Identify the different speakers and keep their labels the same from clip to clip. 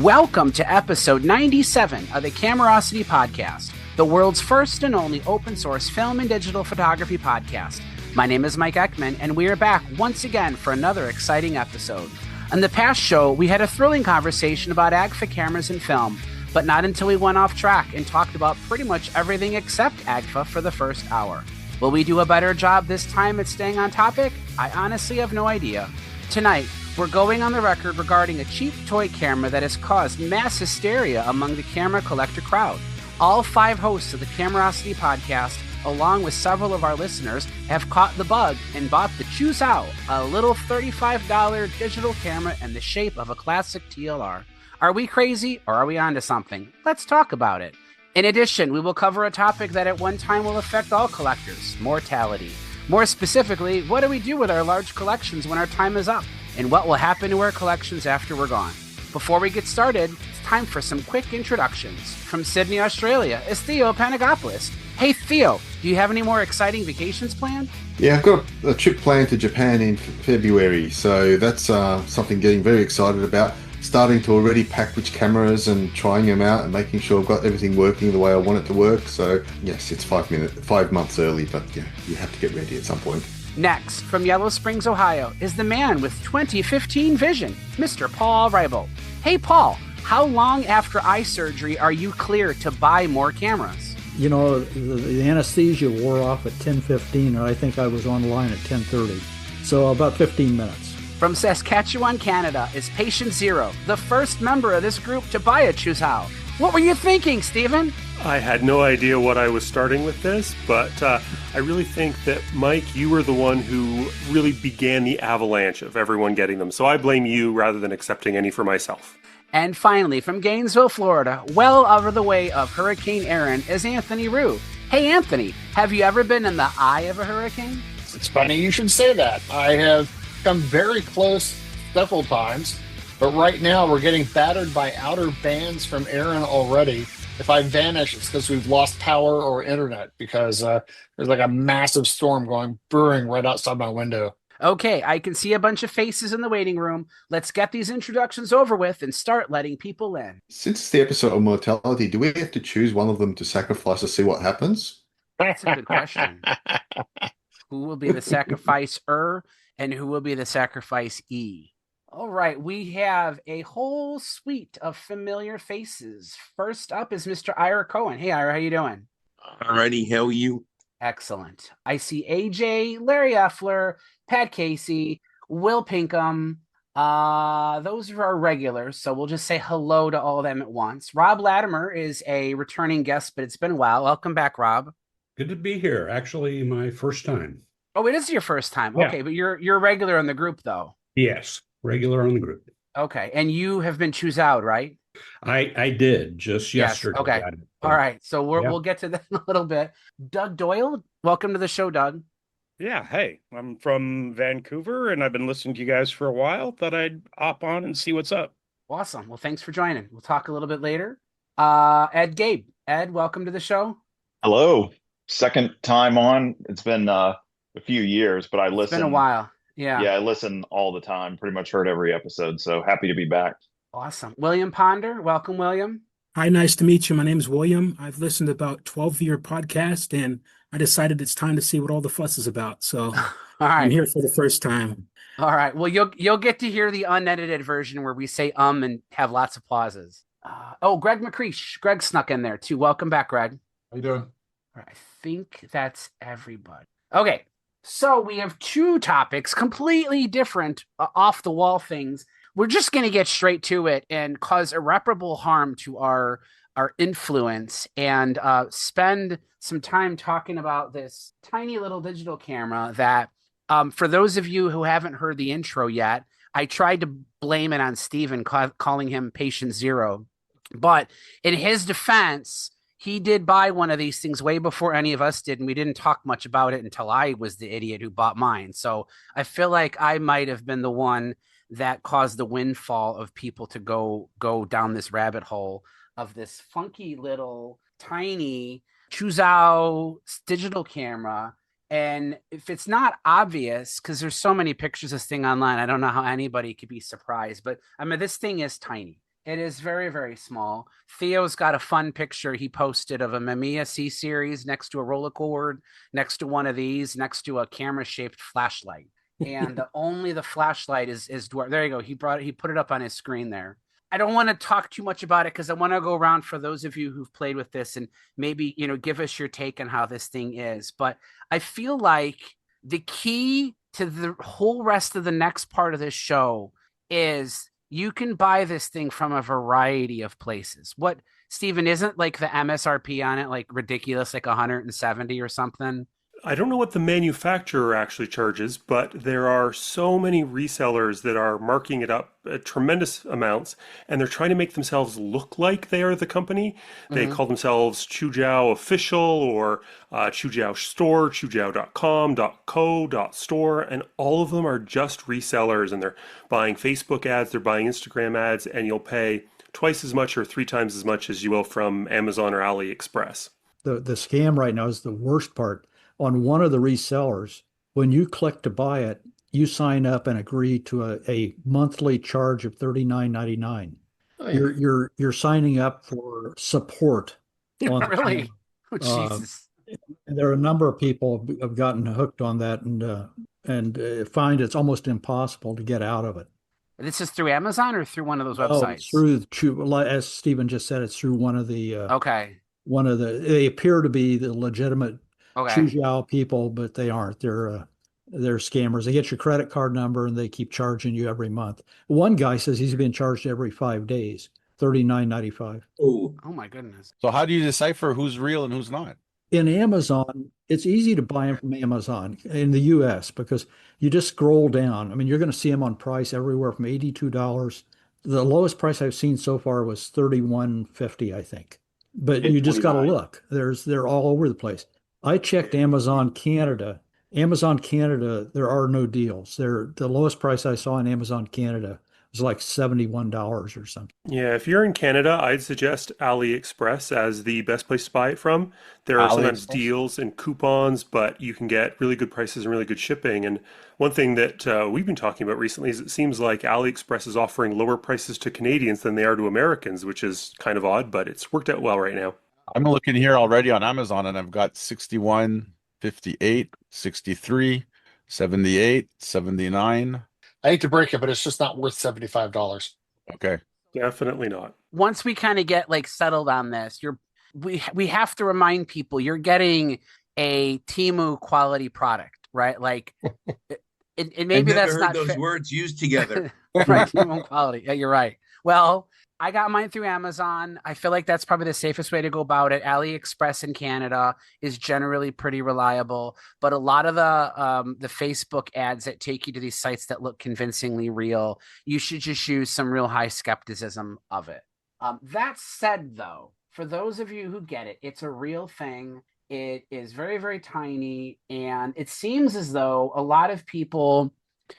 Speaker 1: Welcome to episode 97 of the Camerosity podcast, the world's first and only open source film and digital photography podcast. My name is Mike Ekman, and we are back once again for another exciting episode. On the past show, we had a thrilling conversation about AGFA cameras and film, but not until we went off track and talked about pretty much everything except AGFA for the first hour. Will we do a better job this time at staying on topic? I honestly have no idea. Tonight, we're going on the record regarding a cheap toy camera that has caused mass hysteria among the camera collector crowd. All 5 hosts of the Camerosity podcast, along with several of our listeners, have caught the bug and bought the Chuzhao, a little $35 digital camera in the shape of a classic TLR. Are we crazy or are we onto something? Let's talk about it. In addition, we will cover a topic that at one time will affect all collectors: mortality. More specifically, what do we do with our large collections when our time is up? And what will happen to our collections after we're gone? Before we get started, it's time for some quick introductions. From Sydney, Australia, is Theo Panagopoulos. Hey Theo, do you have any more exciting vacations planned?
Speaker 2: Yeah, I've got a trip planned to Japan in February, so that's something getting very excited about. Starting to already pack which cameras and trying them out and making sure I've got everything working the way I want it to work. So yes, it's 5 months early, but yeah, you have to get ready at some point.
Speaker 1: Next, from Yellow Springs, Ohio, is the man with 2015 vision, Mr. Paul Reibel. Hey Paul, how long after eye surgery are you clear to buy more cameras?
Speaker 3: You know, the anesthesia wore off at 10:15, and I think I was online at 10:30. So about 15 minutes.
Speaker 1: From Saskatchewan, Canada, is Patient Zero, the first member of this group to buy a Chuzhao. What were you thinking, Stephen?
Speaker 4: I had no idea what I was starting with this, but I really think that, Mike, you were the one who really began the avalanche of everyone getting them. So I blame you rather than accepting any for myself.
Speaker 1: And finally, from Gainesville, Florida, well over the way of Hurricane Aaron, is Anthony Rue. Hey, Anthony, have you ever been in the eye of a hurricane?
Speaker 5: It's funny you should say that. I have come very close several times, but right now we're getting battered by outer bands from Aaron already. If I vanish, it's because we've lost power or internet, because there's like a massive storm brewing right outside my window.
Speaker 1: Okay, I can see a bunch of faces in the waiting room. Let's get these introductions over with and start letting people in.
Speaker 2: Since it's the episode of mortality, do we have to choose one of them to sacrifice to see what happens?
Speaker 1: That's a good question. Who will be the sacrificer and who will be the sacrifice-e? All right, we have a whole suite of familiar faces. First up is Mr. Ira Cohen. Hey, Ira, how you doing?
Speaker 6: Alrighty, how are you?
Speaker 1: Excellent. I see AJ, Larry Effler, Pat Casey, Will Pinkham. Those are our regulars, so we'll just say hello to all of them at once. Rob Latimer is a returning guest, but it's been a while. Welcome back, Rob.
Speaker 7: Good to be here. Actually, my first time.
Speaker 1: Oh, it is your first time.
Speaker 7: Yeah.
Speaker 1: Okay, but you're regular in the group, though.
Speaker 7: Yes, regular on the group.
Speaker 1: Okay, and you have been choose out, right?
Speaker 7: I did just yesterday.
Speaker 1: Okay. All right. So we'll get to that in a little bit. Doug Doyle, welcome to the show, Doug.
Speaker 8: Yeah. Hey, I'm from Vancouver and I've been listening to you guys for a while. Thought I'd hop on and see what's up.
Speaker 1: Awesome. Well, thanks for joining. We'll talk a little bit later. Gabe. Ed, welcome to the show.
Speaker 9: Hello. Second time on. It's been a few years, but I listen.
Speaker 1: It's been a while. Yeah.
Speaker 9: Yeah, I listen all the time. Pretty much heard every episode. So happy to be back.
Speaker 1: Awesome. William Ponder. Welcome, William.
Speaker 10: Hi, nice to meet you. My name is William. I've listened to about 12 of your podcast, and I decided it's time to see what all the fuss is about. So
Speaker 1: all right.
Speaker 10: I'm here for the first time.
Speaker 1: All right. Well, you'll get to hear the unedited version where we say and have lots of pauses. Greg McCreash. Greg snuck in there too. Welcome back, Greg.
Speaker 11: How you doing?
Speaker 1: All right. I think that's everybody. Okay. So we have 2 topics, completely different, off-the-wall things. We're just going to get straight to it and cause irreparable harm to our influence and spend some time talking about this tiny little digital camera that, for those of you who haven't heard the intro yet, I tried to blame it on Stephen, calling him Patient Zero. But in his defense, he did buy one of these things way before any of us did, and we didn't talk much about it until I was the idiot who bought mine. So I feel like I might have been the one that caused the windfall of people to go down this rabbit hole of this funky little tiny Chuzhao digital camera. And if it's not obvious, because there's so many pictures of this thing online, I don't know how anybody could be surprised. But I mean, this thing is tiny. It is very, very small. Theo's got a fun picture he posted of a Mamiya C series next to a roller cord, next to one of these, next to a camera-shaped flashlight. And only the flashlight is dwarf. There you go. He put it up on his screen there. I don't want to talk too much about it because I want to go around for those of you who've played with this and maybe, give us your take on how this thing is. But I feel like the key to the whole rest of the next part of this show is you can buy this thing from a variety of places. What, Stephen, isn't like the MSRP on it like ridiculous, like 170 or something?
Speaker 4: I don't know what the manufacturer actually charges, but there are so many resellers that are marking it up at tremendous amounts, and they're trying to make themselves look like they are the company. They call themselves Chuzhao Official or Chuzhao Store, Chuzhao.com, .co, .store, and all of them are just resellers, and they're buying Facebook ads, they're buying Instagram ads, and you'll pay twice as much or 3 times as much as you will from Amazon or AliExpress.
Speaker 3: The scam right now is the worst part. On one of the resellers, when you click to buy it, you sign up and agree to a monthly charge of $39.99.
Speaker 5: Oh, yeah.
Speaker 3: You're signing up for support on the
Speaker 1: Really?
Speaker 3: channel.
Speaker 1: Oh, Jesus.
Speaker 3: There are a number of people who have gotten hooked on that and find it's almost impossible to get out of it.
Speaker 1: This is through Amazon or through one of those
Speaker 3: Oh,
Speaker 1: websites?
Speaker 3: as Stephen just said, it's through one of the
Speaker 1: Okay.
Speaker 3: They appear to be the legitimate
Speaker 1: Okay.
Speaker 3: Chuzhao people, but they aren't. They're scammers. They get your credit card number and they keep charging you every month. One guy says he's being charged every 5 days, $39.95.
Speaker 11: Oh,
Speaker 1: Oh my goodness.
Speaker 12: So how do you decipher who's real and who's not?
Speaker 3: In Amazon, it's easy to buy them from Amazon in the US because you just scroll down. I mean, you're going to see them on price everywhere from $82. The lowest price I've seen so far was $31.50, I think. But you just got to look. They're all over the place. I checked Amazon Canada. Amazon Canada, there are no deals. The lowest price I saw in Amazon Canada was like $71 or something.
Speaker 4: Yeah, if you're in Canada, I'd suggest AliExpress as the best place to buy it from. There are sometimes deals and coupons, but you can get really good prices and really good shipping. And one thing that we've been talking about recently is it seems like AliExpress is offering lower prices to Canadians than they are to Americans, which is kind of odd, but it's worked out well right now.
Speaker 12: I'm looking here already on Amazon and I've got 61, 58, 63, 78, 79.
Speaker 5: I hate to break it, but it's just not worth $75.
Speaker 12: Okay.
Speaker 4: Definitely not.
Speaker 1: Once we kind of get like settled on this, we have to remind people you're getting a Temu quality product, right? Like, and maybe that's
Speaker 11: heard
Speaker 1: not
Speaker 11: those words used together.
Speaker 1: Right, Temu quality. Yeah, you're right. Well, I got mine through Amazon. I feel like that's probably the safest way to go about it. AliExpress in Canada is generally pretty reliable, but a lot of the Facebook ads that take you to these sites that look convincingly real, you should just use some real high skepticism of it. That said, though, for those of you who get it, it's a real thing. It is very, very tiny, and it seems as though a lot of people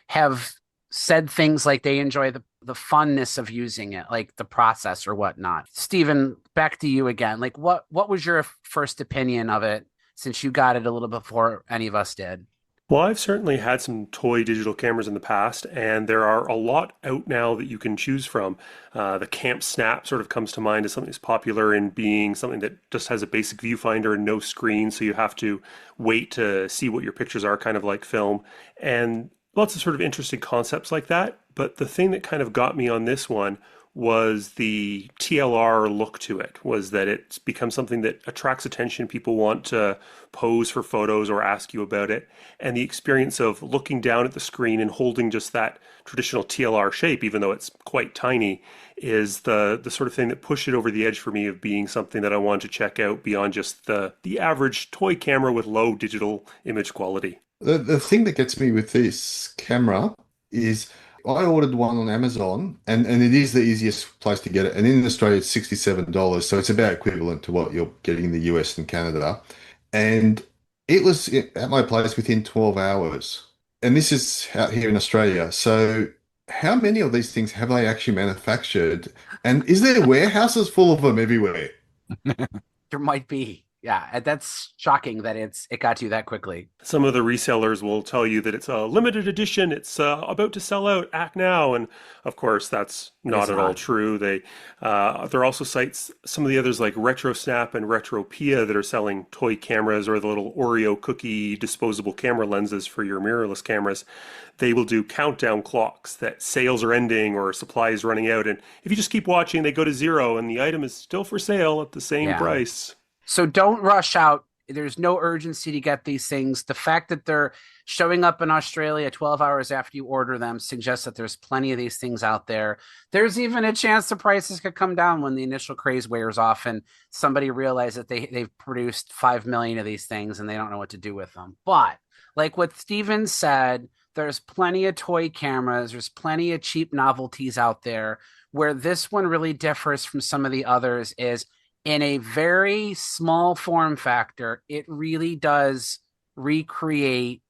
Speaker 1: have said things like they enjoy the funness of using it, like the process or whatnot. Stephen, back to you again. Like, what was your first opinion of it since you got it a little before any of us did?
Speaker 4: Well, I've certainly had some toy digital cameras in the past, and there are a lot out now that you can choose from. The Camp Snap sort of comes to mind as something that's popular in being something that just has a basic viewfinder and no screen, so you have to wait to see what your pictures are, kind of like film. And lots of sort of interesting concepts like that. But the thing that kind of got me on this one was the TLR look to it, was that it's become something that attracts attention. People want to pose for photos or ask you about it. And the experience of looking down at the screen and holding just that traditional TLR shape, even though it's quite tiny, is the sort of thing that pushed it over the edge for me of being something that I want to check out beyond just the average toy camera with low digital image quality.
Speaker 2: The thing that gets me with this camera is I ordered one on Amazon, and it is the easiest place to get it. And in Australia, it's $67, so it's about equivalent to what you're getting in the US and Canada. And it was at my place within 12 hours. And this is out here in Australia. So how many of these things have they actually manufactured? And is there warehouses full of them everywhere?
Speaker 1: There might be. Yeah, that's shocking that it got to you that quickly.
Speaker 4: Some of the resellers will tell you that it's a limited edition. It's about to sell out. Act now, and of course that's not at all true. There are also sites, some of the others like RetroSnap and Retropia, that are selling toy cameras or the little Oreo cookie disposable camera lenses for your mirrorless cameras. They will do countdown clocks that sales are ending or supply is running out, and if you just keep watching, they go to zero, and the item is still for sale at the same price.
Speaker 1: So don't rush out. There's no urgency to get these things. The fact that they're showing up in Australia 12 hours after you order them suggests that there's plenty of these things out there. There's even a chance the prices could come down when the initial craze wears off and somebody realizes that they've produced 5 million of these things and they don't know what to do with them. But like what Steven said, there's plenty of toy cameras. There's plenty of cheap novelties out there. Where this one really differs from some of the others is in a very small form factor, it really does recreate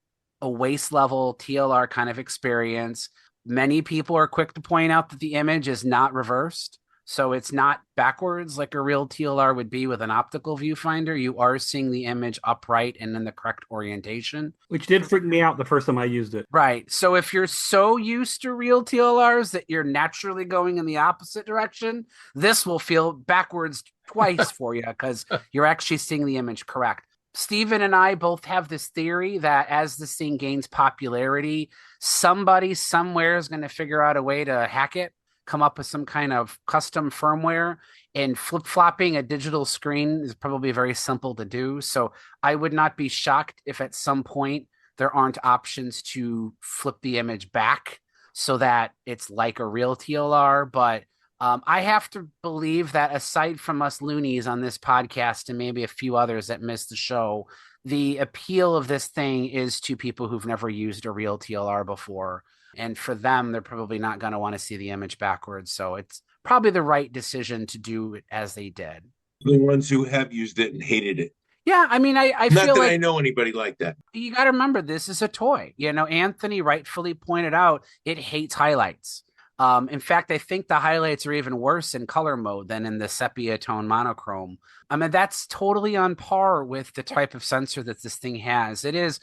Speaker 1: a waist level TLR kind of experience. Many people are quick to point out that the image is not reversed. So it's not backwards like a real TLR would be with an optical viewfinder. You are seeing the image upright and in the correct orientation.
Speaker 11: Which did freak me out the first time I used it.
Speaker 1: Right. So if you're so used to real TLRs that you're naturally going in the opposite direction, this will feel backwards twice for you because you're actually seeing the image correct. Steven and I both have this theory that as this thing gains popularity, somebody somewhere is going to figure out a way to hack it, come up with some kind of custom firmware, and flip-flopping a digital screen is probably very simple to do. So I would not be shocked if at some point there aren't options to flip the image back so that it's like a real TLR. But I have to believe that aside from us loonies on this podcast and maybe a few others that missed the show, the appeal of this thing is to people who've never used a real TLR before. And for them, they're probably not going to want to see the image backwards. So it's probably the right decision to do it as they did.
Speaker 6: The ones who have used it and hated it.
Speaker 1: Yeah, I mean, I
Speaker 6: Not
Speaker 1: feel
Speaker 6: that
Speaker 1: like
Speaker 6: I know anybody like that.
Speaker 1: You got to remember, this is a toy. You know, Anthony rightfully pointed out it hates highlights. In fact, I think the highlights are even worse in color mode than in the sepia tone monochrome. I mean, that's totally on par with the type of sensor that this thing has. It is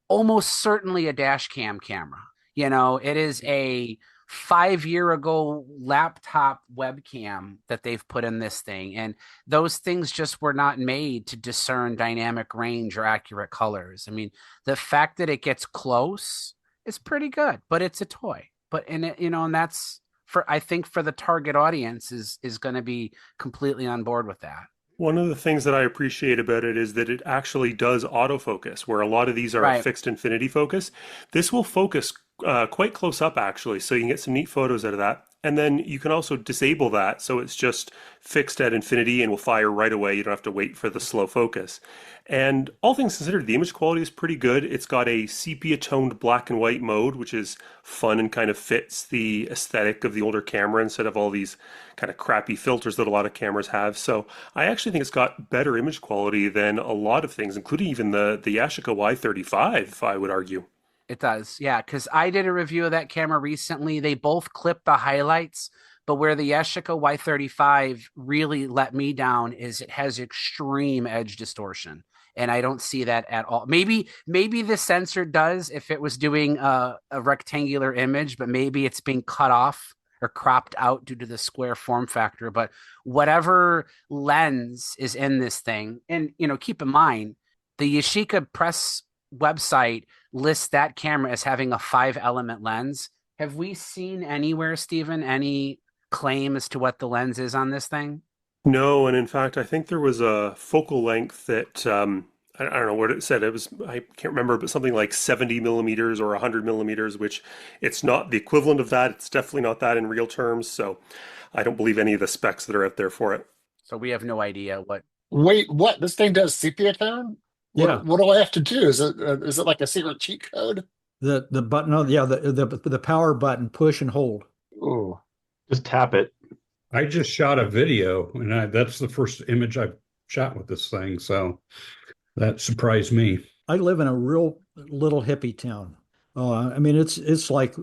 Speaker 1: almost certainly a dash cam camera. You know, it is a 5-year ago laptop webcam that they've put in this thing. And those things just were not made to discern dynamic range or accurate colors. I mean, the fact that it gets close is pretty good, but it's a toy. But in it, you know, and that's I think for the target audience is going to be completely on board with that.
Speaker 4: One of the things that I appreciate about it is that it actually does autofocus, where a lot of these are fixed infinity focus. This will focus quite close up, actually, so you can get some neat photos out of that. And then you can also disable that, so it's just fixed at infinity and will fire right away. You don't have to wait for the slow focus. And all things considered, the image quality is pretty good. It's got a sepia-toned black and white mode, which is fun and kind of fits the aesthetic of the older camera instead of all these kind of crappy filters that a lot of cameras have. So I actually think it's got better image quality than a lot of things, including even the Yashica Y35, I would argue.
Speaker 1: It does, yeah, because I did a review of that camera recently. They both clip the highlights, but where the Yashica Y35 really let me down is it has extreme edge distortion, and I don't see that at all. Maybe the sensor does if it was doing a rectangular image, but maybe it's being cut off or cropped out due to the square form factor. But whatever lens is in this thing, and you know, keep in mind the Yashica press website lists that camera as having a 5-element lens. Have we seen anywhere, Stephen, any claim as to what the lens is on this thing?
Speaker 4: No, and in fact, I think there was a focal length that I don't know what it said. It was, I can't remember, but something like 70 millimeters or 100 millimeters, which it's not the equivalent of that. It's definitely not that in real terms. So I don't believe any of the specs that are out there for it.
Speaker 1: So we have no idea what.
Speaker 5: Wait, what? This thing does sepia tone?
Speaker 3: Yeah.
Speaker 5: What do I have to do? Is it like a secret cheat code?
Speaker 3: The button, oh, yeah, the power button, push and hold.
Speaker 5: Oh,
Speaker 11: just tap it.
Speaker 7: I just shot a video, and that's the first image I've shot with this thing, so that surprised me.
Speaker 3: I live in a real little hippie town. I mean, it's like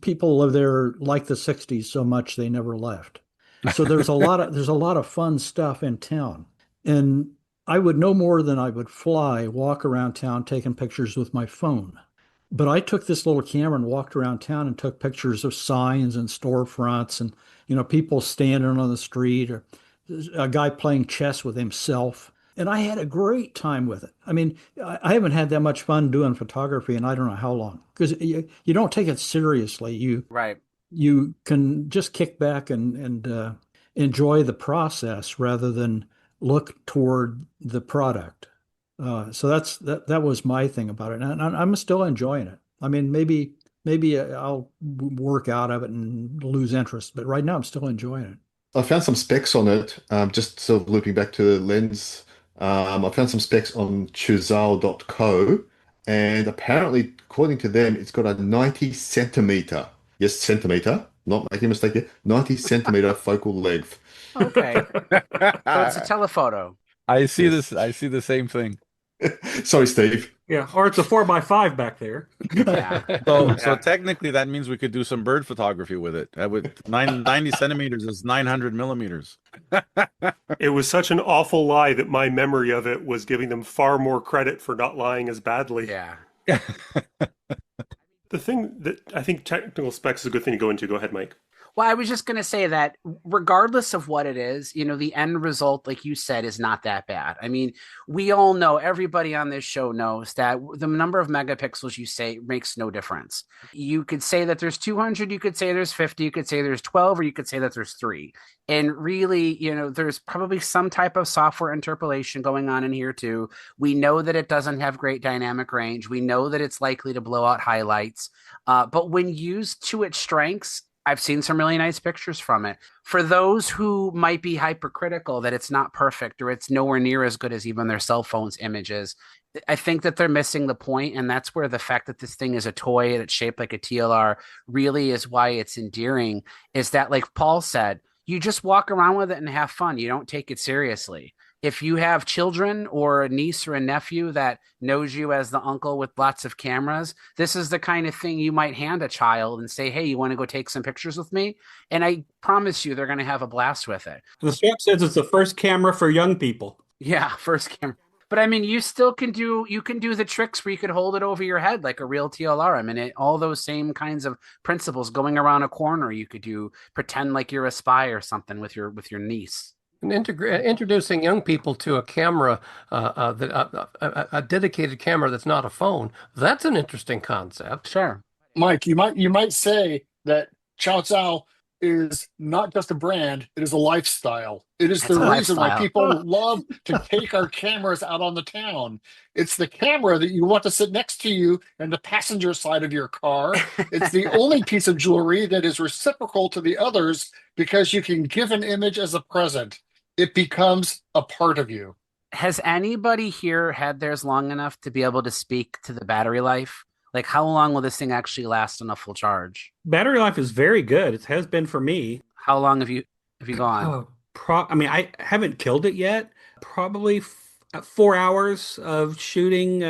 Speaker 3: people live there like the '60s so much they never left. So there's a lot of fun stuff in town, and I would no more than I would fly, walk around town taking pictures with my phone. But I took this little camera and walked around town and took pictures of signs and storefronts and, people standing on the street or a guy playing chess with himself. And I had a great time with it. I mean, I haven't had that much fun doing photography in I don't know how long because you don't take it seriously.
Speaker 1: Right.
Speaker 3: You can just kick back and enjoy the process rather than look toward the product. So that was my thing about it, and I'm still enjoying it. I mean, maybe I'll work out of it and lose interest, but right now I'm still enjoying it.
Speaker 2: I found some specs on it, just sort of looping back to the lens. I found some specs on Chuzhao.co, and apparently, according to them, it's got a 90 centimeter, yes, centimeter, not making a mistake here, 90 centimeter focal length.
Speaker 1: Okay. So it's a telephoto.
Speaker 12: I see this. I see the same thing.
Speaker 2: Sorry, Steve.
Speaker 11: Yeah, or it's a 4x5 back there.
Speaker 1: Yeah.
Speaker 12: So technically, that means we could do some bird photography with it. With 90 centimeters is 900 millimeters.
Speaker 4: It was such an awful lie that my memory of it was giving them far more credit for not lying as badly.
Speaker 1: Yeah.
Speaker 4: The thing that I think technical specs is a good thing to go into. Go ahead, Mike.
Speaker 1: Well, I was just going to say that regardless of what it is, the end result, like you said, is not that bad. I mean, we all know, everybody on this show knows that the number of megapixels you say makes no difference. You could say that there's 200, you could say there's 50, you could say there's 12, or you could say that there's 3. And really, there's probably some type of software interpolation going on in here too. We know that it doesn't have great dynamic range. We know that it's likely to blow out highlights. But when used to its strengths, I've seen some really nice pictures from it. For those who might be hypercritical that it's not perfect or it's nowhere near as good as even their cell phone's images, I think that they're missing the point. And that's where the fact that this thing is a toy and it's shaped like a TLR really is why it's endearing, is that, like Paul said, you just walk around with it and have fun. You don't take it seriously. If you have children or a niece or a nephew that knows you as the uncle with lots of cameras, this is the kind of thing you might hand a child and say, hey, you want to go take some pictures with me? And I promise you they're going to have a blast with it.
Speaker 11: The strap says it's the first camera for young people.
Speaker 1: Yeah, first camera. But I mean, you can do the tricks where you could hold it over your head like a real TLR. I mean, all those same kinds of principles going around a corner. You could pretend like you're a spy or something with your niece.
Speaker 13: And introducing young people to a camera, a dedicated camera that's not a phone, that's an interesting concept.
Speaker 1: Sure.
Speaker 5: Mike, you might say that Chuzhao is not just a brand, it is a lifestyle. It is the reason why people love to take our cameras out on the town. It's the camera that you want to sit next to you in the passenger side of your car. It's the only piece of jewelry that is reciprocal to the others because you can give an image as a present. It becomes a part of you.
Speaker 1: Has anybody here had theirs long enough to be able to speak to the battery life? Like, how long will this thing actually last on a full charge?
Speaker 11: Battery life is very good. It has been for me.
Speaker 1: How long have you gone?
Speaker 11: I mean, I haven't killed it yet. Probably 4 hours of shooting,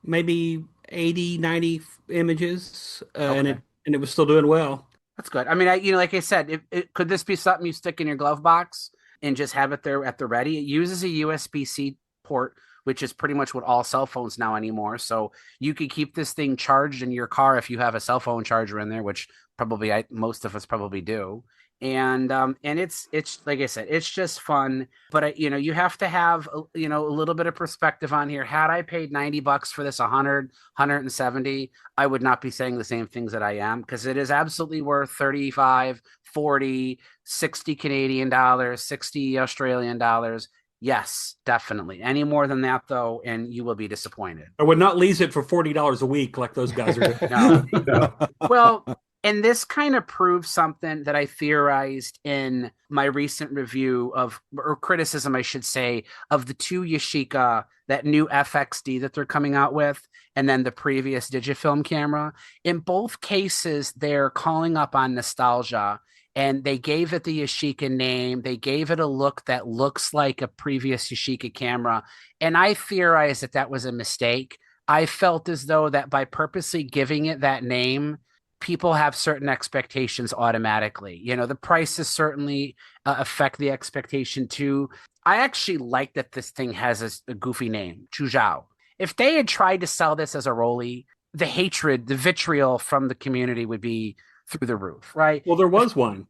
Speaker 11: maybe 80, 90 images, and it was still doing well.
Speaker 1: That's good. I mean, like I said, could this be something you stick in your glove box and just have it there at the ready? It uses a USB-C port, which is pretty much what all cell phones now anymore. So you could keep this thing charged in your car if you have a cell phone charger in there, which probably most of us probably do. And it's like I said, it's just fun. But you have to have a little bit of perspective on here. Had I paid $90 for this, 100, 170, I would not be saying the same things that I am, because it is absolutely worth 35, 40, 60 Canadian dollars, 60 Australian dollars. Yes, definitely. Any more than that, though, and you will be disappointed.
Speaker 11: I would not lease it for $40 a week like those guys are doing.
Speaker 1: No. Well, and this kind of proves something that I theorized in my recent review or criticism, I should say, of the two Yashica, that new FXD that they're coming out with, and then the previous Digifilm camera. In both cases, they're calling up on nostalgia. And they gave it the Yashica name. They gave it a look that looks like a previous Yashica camera. And I theorized that was a mistake. I felt as though that by purposely giving it that name, people have certain expectations automatically. The prices certainly affect the expectation too. I actually like that this thing has a goofy name, Chuzhao. If they had tried to sell this as a Rolly, the hatred, the vitriol from the community would be through the roof, right?
Speaker 11: Well, there was one.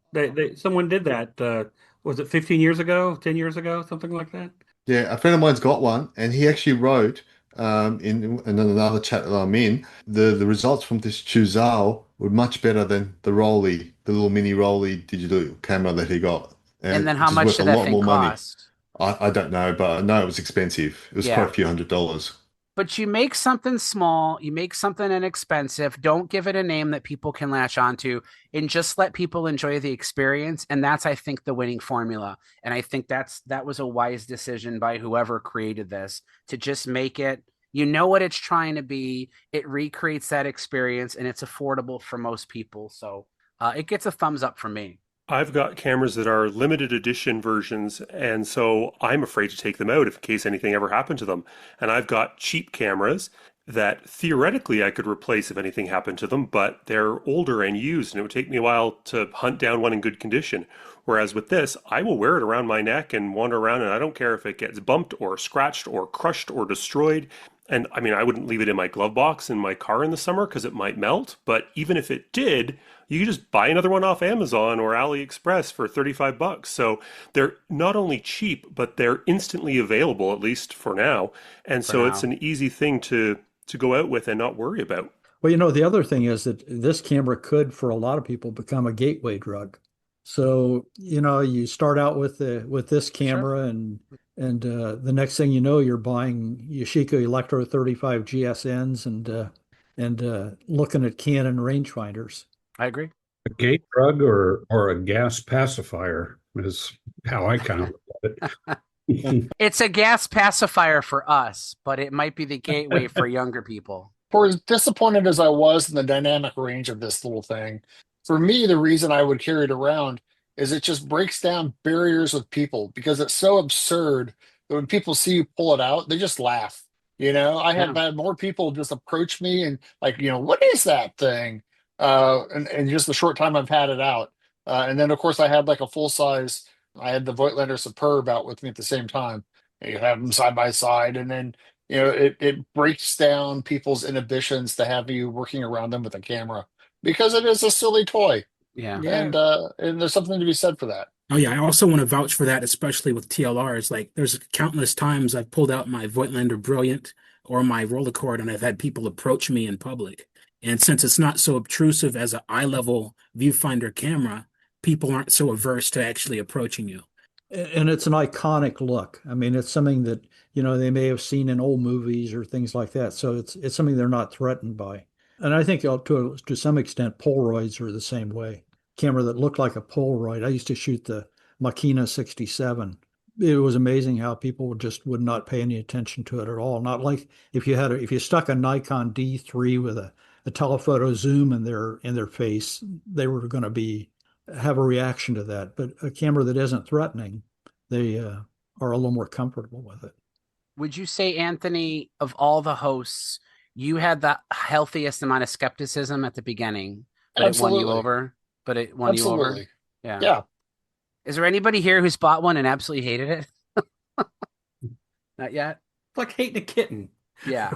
Speaker 11: Someone did that. Was it 15 years ago, 10 years ago, something like that?
Speaker 2: Yeah, a friend of mine's got one, and he actually wrote in another chat that I'm in, the results from this Chuzhao were much better than the Rolly, the little mini Rolly digital camera that he got.
Speaker 1: And then how much did that thing cost?
Speaker 2: I don't know, but I know it was expensive. It was quite a few $100s.
Speaker 1: But you make something small, you make something inexpensive, don't give it a name that people can latch onto, and just let people enjoy the experience. And that's, I think, the winning formula. And I think that was a wise decision by whoever created this, to just make it, what it's trying to be. It recreates that experience, and it's affordable for most people. So it gets a thumbs up from me.
Speaker 4: I've got cameras that are limited edition versions, and so I'm afraid to take them out in case anything ever happened to them. And I've got cheap cameras that theoretically I could replace if anything happened to them, but they're older and used, and it would take me a while to hunt down one in good condition. Whereas with this, I will wear it around my neck and wander around, and I don't care if it gets bumped or scratched or crushed or destroyed. And I mean, I wouldn't leave it in my glove box in my car in the summer because it might melt. But even if it did, you could just buy another one off Amazon or AliExpress for $35. So they're not only cheap, but they're instantly available, at least for now. And so it's an easy thing to go out with and not worry about.
Speaker 3: Well, the other thing is that this camera could, for a lot of people, become a gateway drug. So, you start out with this camera, and the next thing you know, you're buying Yashica Electro 35 GSNs and looking at Canon rangefinders.
Speaker 1: I agree.
Speaker 7: A gate drug or a gas pacifier is how I kind of look at it.
Speaker 1: It's a gas pacifier for us, but it might be the gateway for younger people.
Speaker 5: For as disappointed as I was in the dynamic range of this little thing, for me, the reason I would carry it around is it just breaks down barriers with people, because it's so absurd that when people see you pull it out, they just laugh. I have had more people just approach me and like, what is that thing? And just the short time I've had it out. And then, of course, I had like a full size. I had the Voigtlander Superb out with me at the same time. You have them side by side, and then it breaks down people's inhibitions to have you working around them with a camera, because it is a silly toy.
Speaker 1: Yeah.
Speaker 5: And there's something to be said for that.
Speaker 10: Oh yeah, I also want to vouch for that, especially with TLRs. Like, there's countless times I've pulled out my Voigtlander Brilliant or my Rolleicord, and I've had people approach me in public. And since it's not so obtrusive as an eye-level viewfinder camera, people aren't so averse to actually approaching you.
Speaker 3: And it's an iconic look. I mean, it's something that, they may have seen in old movies or things like that. So it's something they're not threatened by. And I think to some extent, Polaroids are the same way. Camera that looked like a Polaroid. I used to shoot the Machina 67. It was amazing how people would not pay any attention to it at all. Not like if you stuck a Nikon D3 with a telephoto zoom in their face, they were going to have a reaction to that. But a camera that isn't threatening, they are a little more comfortable with it.
Speaker 1: Would you say, Anthony, of all the hosts, you had the healthiest amount of skepticism at the beginning, but
Speaker 5: Absolutely.
Speaker 1: it won you over? But it won you over?
Speaker 5: Yeah.
Speaker 1: Is there anybody here who's bought one and absolutely hated it? Not yet?
Speaker 11: It's like hating a kitten.
Speaker 1: Yeah.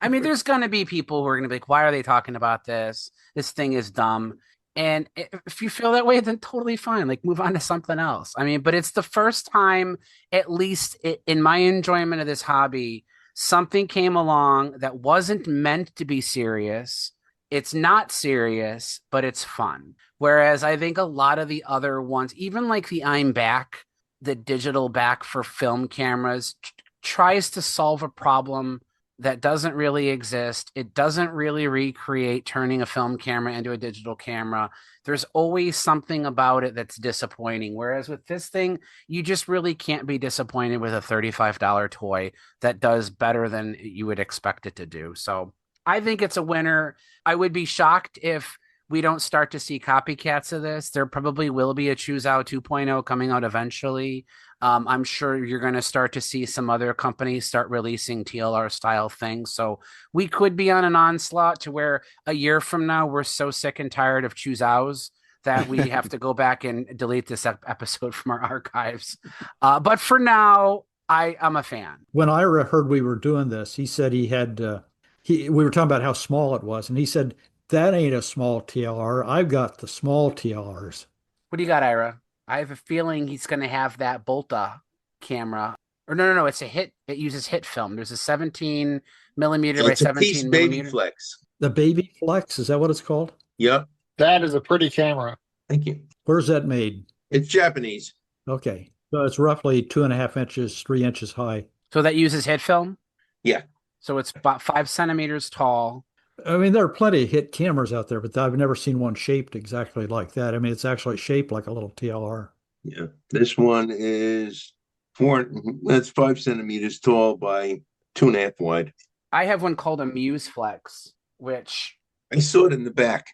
Speaker 1: I mean, there's going to be people who are going to be like, why are they talking about this? This thing is dumb. And if you feel that way, then totally fine. Like, move on to something else. I mean, but it's the first time, at least in my enjoyment of this hobby, something came along that wasn't meant to be serious. It's not serious, but it's fun. Whereas I think a lot of the other ones, even like the I'm Back, the digital back for film cameras, tries to solve a problem that doesn't really exist. It doesn't really recreate turning a film camera into a digital camera. There's always something about it that's disappointing. Whereas with this thing, you just really can't be disappointed with a $35 toy that does better than you would expect it to do. So I think it's a winner. I would be shocked if we don't start to see copycats of this. There probably will be a Chuzhao 2.0 coming out eventually. I'm sure you're going to start to see some other companies start releasing TLR style things. So we could be on an onslaught to where a year from now we're so sick and tired of Chuzhao's that we have to go back and delete this episode from our archives. But for now, I'm a fan.
Speaker 3: When Ira heard we were doing this, he said he had we were talking about how small it was, and he said that ain't a small TLR. I've got the small TLRs.
Speaker 1: What do you got, Ira? I have a feeling he's going to have that Bolta camera. Or no, it's a hit. It uses hit film. There's a 17 millimeter by 17 millimeter.
Speaker 6: Baby Flex.
Speaker 3: The Baby Flex, is that what it's called?
Speaker 6: Yep.
Speaker 5: That is a pretty camera.
Speaker 6: Thank you.
Speaker 3: Where's that made?
Speaker 6: It's Japanese.
Speaker 3: Okay. So it's roughly 2.5 inches, 3 inches high.
Speaker 1: So that uses hit film?
Speaker 6: Yeah.
Speaker 1: So it's about 5 centimeters tall.
Speaker 3: I mean, there are plenty of hit cameras out there, but I've never seen one shaped exactly like that. I mean, it's actually shaped like a little TLR.
Speaker 6: Yeah. This one is that's 5 centimeters tall by 2.5 wide.
Speaker 1: I have one called a Muse Flex, which
Speaker 6: I saw it in the back.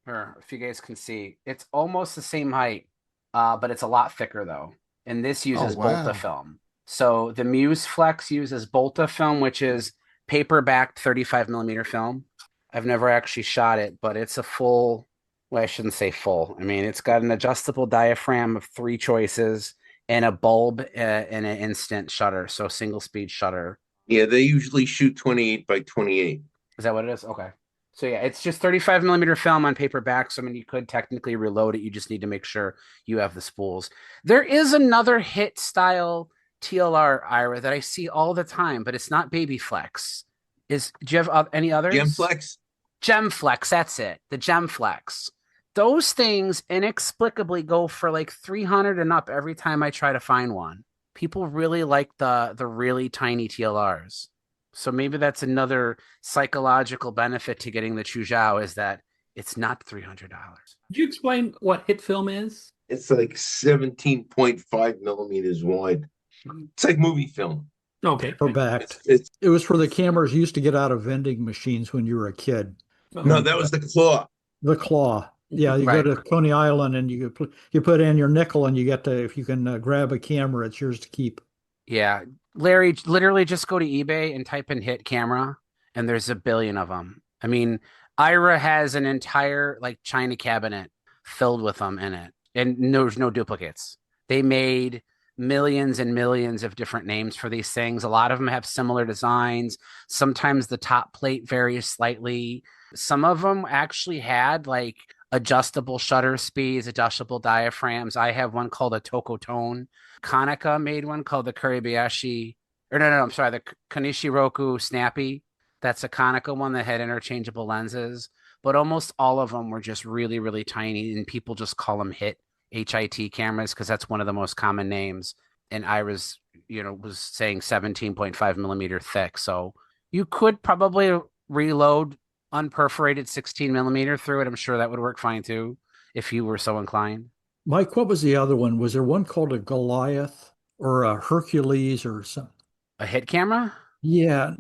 Speaker 1: If you guys can see, it's almost the same height, but it's a lot thicker though. And this uses Bolta film. So the Muse Flex uses Bolta film, which is paper-backed 35 millimeter film. I've never actually shot it, but it's a full, well, I shouldn't say full. I mean, it's got an adjustable diaphragm of 3 choices and a bulb and an instant shutter, so single speed shutter.
Speaker 6: Yeah, they usually shoot 28 by 28.
Speaker 1: Is that what it is? Okay. So yeah, it's just 35 millimeter film on paperback. So I mean, you could technically reload it. You just need to make sure you have the spools. There is another hit style TLR, Ira, that I see all the time, but it's not Baby Flex. Do you have any others?
Speaker 6: Gemflex?
Speaker 1: Gemflex, that's it. The Gemflex. Those things inexplicably go for like 300 and up every time I try to find one. People really like the really tiny TLRs. So maybe that's another psychological benefit to getting the Chuzhao is that it's not $300.
Speaker 11: Could you explain what hit film is?
Speaker 6: It's like 17.5 millimeters wide. It's like movie film.
Speaker 11: Okay.
Speaker 3: Paper-backed. It was for the cameras you used to get out of vending machines when you were a kid.
Speaker 6: No, that was the claw.
Speaker 3: The claw. Yeah, you go to Coney Island and you put in your nickel and you get to, if you can grab a camera, it's yours to keep.
Speaker 1: Yeah. Larry, literally just go to eBay and type in hit camera and there's a billion of them. I mean, Ira has an entire like China cabinet filled with them in it. And there's no duplicates. They made millions and millions of different names for these things. A lot of them have similar designs. Sometimes the top plate varies slightly. Some of them actually had like adjustable shutter speeds, adjustable diaphragms. I have one called a Tokotone. Konica made one called the Kuribayashi, or no, I'm sorry, the Kanishiroku Snappy. That's a Konica one that had interchangeable lenses, but almost all of them were just really, really tiny, and people just call them HIT cameras because that's one of the most common names. And Ira's, was saying 17.5 millimeter thick. So you could probably reload unperforated 16 millimeter through it. I'm sure that would work fine too, if you were so inclined.
Speaker 3: Mike, what was the other one? Was there one called a Goliath or a Hercules or something?
Speaker 1: A hit camera?
Speaker 3: Yeah.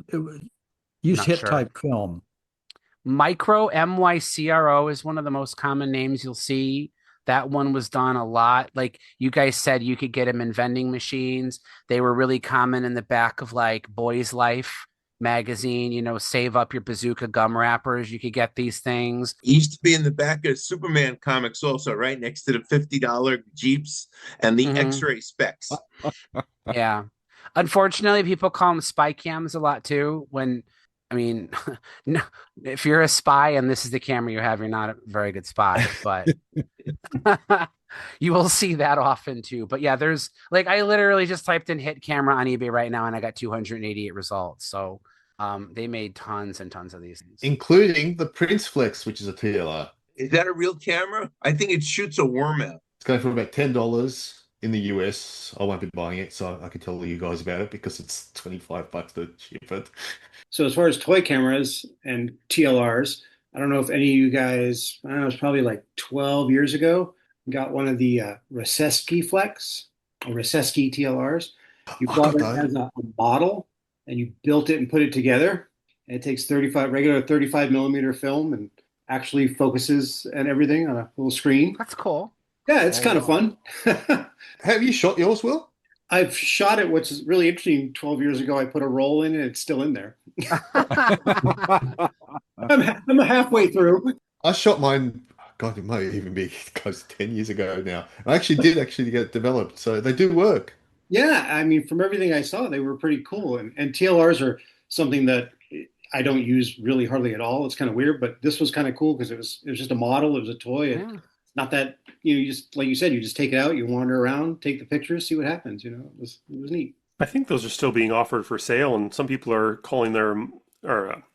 Speaker 3: Use hit
Speaker 1: sure.
Speaker 3: type film.
Speaker 1: Micro, MYCRO is one of the most common names you'll see. That one was done a lot. Like you guys said, you could get them in vending machines. They were really common in the back of like Boy's Life magazine, save up your bazooka gum wrappers. You could get these things.
Speaker 6: It used to be in the back of Superman comics also, right next to the $50 Jeeps and the X-ray specs.
Speaker 1: Yeah. Unfortunately, people call them spy cams a lot too. No, if you're a spy and this is the camera you have, you're not a very good spy, but you will see that often too. But yeah, there's like, I literally just typed in hit camera on eBay right now and I got 288 results. So they made tons and tons of these things.
Speaker 2: Including the Prince Flex, which is a TLR.
Speaker 6: Is that a real camera? I think it shoots a worm out.
Speaker 2: It's going for about $10 in the US. I won't be buying it, so I can tell you guys about it because it's $25 to ship it.
Speaker 14: So as far as toy cameras and TLRs, I don't know if any of you guys, I don't know, it was probably like 12 years ago, got one of the Roseski Flex or Roseski TLRs. You bought it as a model and you built it and put it together. And it takes regular 35 millimeter film and actually focuses and everything on a little screen.
Speaker 1: That's cool.
Speaker 14: Yeah, it's kind of fun.
Speaker 2: Have you shot yours, Will?
Speaker 14: I've shot it, which is really interesting. 12 years ago, I put a roll in and it's still in there. I'm halfway through.
Speaker 2: I shot mine, God, it might even be close to 10 years ago now. I actually did actually get it developed, so they do work.
Speaker 14: Yeah, I mean, from everything I saw, they were pretty cool. And TLRs are something that I don't use really hardly at all. It's kind of weird, but this was kind of cool because it was just a model, it was a toy.
Speaker 1: Yeah.
Speaker 14: Not that you just like you said, you just take it out, you wander around, take the pictures, see what happens. It was neat.
Speaker 4: I think those are still being offered for sale, and some people are calling them,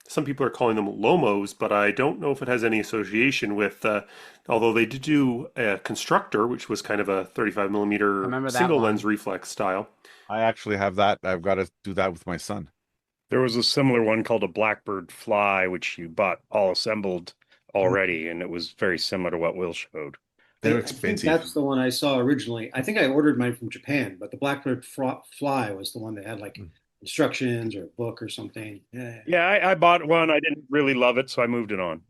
Speaker 4: some people are calling them Lomos, but I don't know if it has any association with. Although they did do a Constructor, which was kind of a 35 millimeter single lens reflex style.
Speaker 12: I actually have that. I've got to do that with my son.
Speaker 8: There was a similar one called a Blackbird Fly, which you bought all assembled already, and it was very similar to what Will showed.
Speaker 2: They're
Speaker 14: I think
Speaker 2: expensive.
Speaker 14: that's the one I saw originally. I think I ordered mine from Japan, but the Blackbird Fly was the one that had like instructions or a book or something.
Speaker 8: Yeah, I bought one. I didn't really love it, so I moved it on.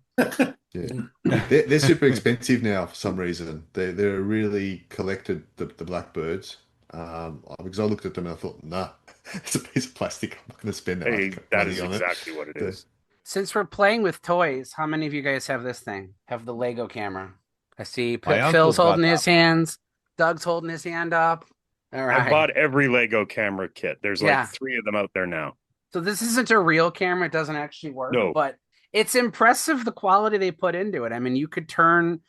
Speaker 2: Yeah, they're super expensive now for some reason. They're really collected the blackbirds. Because I looked at them and I thought, nah, it's a piece of plastic. I'm not going to spend that much
Speaker 8: That
Speaker 2: money
Speaker 8: is
Speaker 2: on
Speaker 8: exactly what it is.
Speaker 1: Since we're playing with toys, how many of you guys have this thing? Have the Lego camera? I see
Speaker 12: My uncle's
Speaker 1: Phil's
Speaker 12: got
Speaker 1: holding
Speaker 12: that
Speaker 1: his hands. Doug's holding his hand up. All right.
Speaker 8: I bought every Lego camera kit. There's like
Speaker 1: Yeah.
Speaker 8: 3 of them out there now.
Speaker 1: So this isn't a real camera. It doesn't actually work.
Speaker 8: No.
Speaker 1: But it's impressive the quality they put into it. I mean, you could turn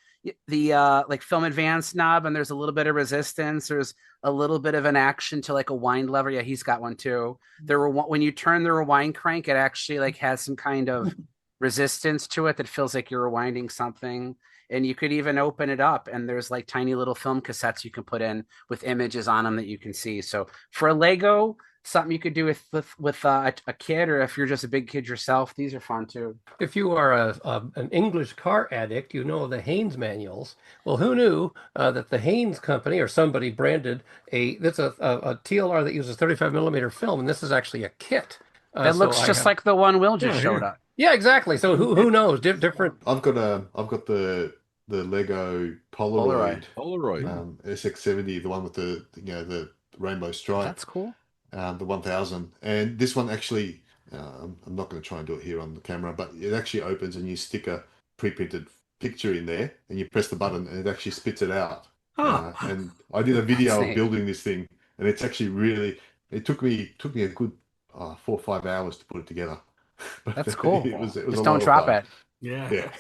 Speaker 1: the like film advance knob and there's a little bit of resistance. There's a little bit of an action to like a wind lever. Yeah, he's got one too. When you turn the rewind crank, it actually like has some kind of resistance to it that feels like you're rewinding something. And you could even open it up and there's like tiny little film cassettes you can put in with images on them that you can see. So for a Lego, something you could do with a kid, or if you're just a big kid yourself, these are fun too.
Speaker 13: If you are an English car addict, you know the Haynes manuals. Well, who knew that the Haynes company or somebody branded that's a TLR that uses 35 millimeter film, and this is actually a kit.
Speaker 1: It looks just like the one Will just showed up.
Speaker 13: Yeah, exactly. So who knows? Different.
Speaker 2: I've got the Lego Polaroid SX70, the one with the rainbow stripe.
Speaker 1: That's cool.
Speaker 2: The 1000, and this one actually, I'm not going to try and do it here on the camera, but it actually opens and you stick a pre-printed picture in there and you press the button and it actually spits it out. And I did a video of building this thing, and it's actually really, it took me a good 4 or 5 hours to put it together. But
Speaker 1: that's cool.
Speaker 2: It was
Speaker 1: just don't drop it.
Speaker 2: Yeah.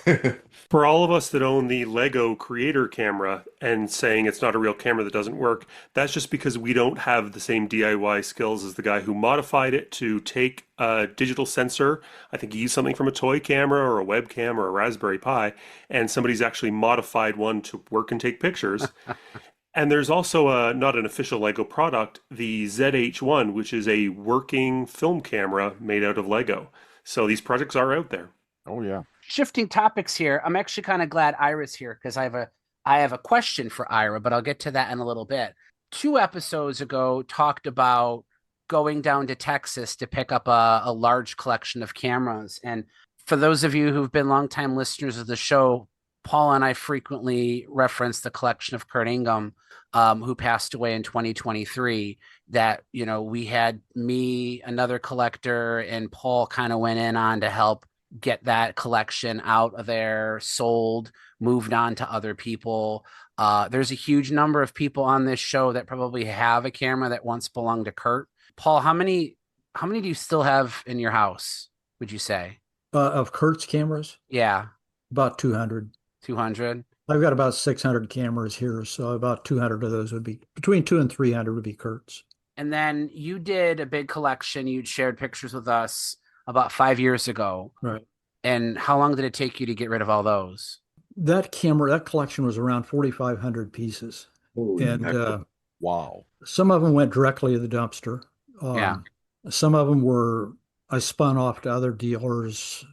Speaker 4: For all of us that own the Lego Creator camera and saying it's not a real camera that doesn't work, that's just because we don't have the same DIY skills as the guy who modified it to take a digital sensor. I think he used something from a toy camera or a webcam or a Raspberry Pi, and somebody's actually modified one to work and take pictures. And there's also not an official Lego product, the ZH1, which is a working film camera made out of Lego. So these projects are out there.
Speaker 12: Oh, yeah.
Speaker 1: Shifting topics here, I'm actually kind of glad Ira's here because I have a question for Ira, but I'll get to that in a little bit. 2 episodes ago, talked about going down to Texas to pick up a large collection of cameras. And for those of you who've been longtime listeners of the show, Paul and I frequently reference the collection of Kurt Ingham, who passed away in 2023. That, we had me, another collector, and Paul kind of went in on to help get that collection out of there, sold, moved on to other people. There's a huge number of people on this show that probably have a camera that once belonged to Kurt. Paul, how many do you still have in your house, would you say?
Speaker 3: Of Kurt's cameras?
Speaker 1: Yeah.
Speaker 3: About 200.
Speaker 1: 200?
Speaker 3: I've got about 600 cameras here, so about 200 of those would be, between 200 and 300 would be Kurt's.
Speaker 1: And then you did a big collection. You'd shared pictures with us about 5 years ago.
Speaker 3: Right.
Speaker 1: And how long did it take you to get rid of all those?
Speaker 3: That collection was around 4,500 pieces. And
Speaker 12: wow.
Speaker 3: Some of them went directly to the dumpster. Some of them I spun off to other dealers.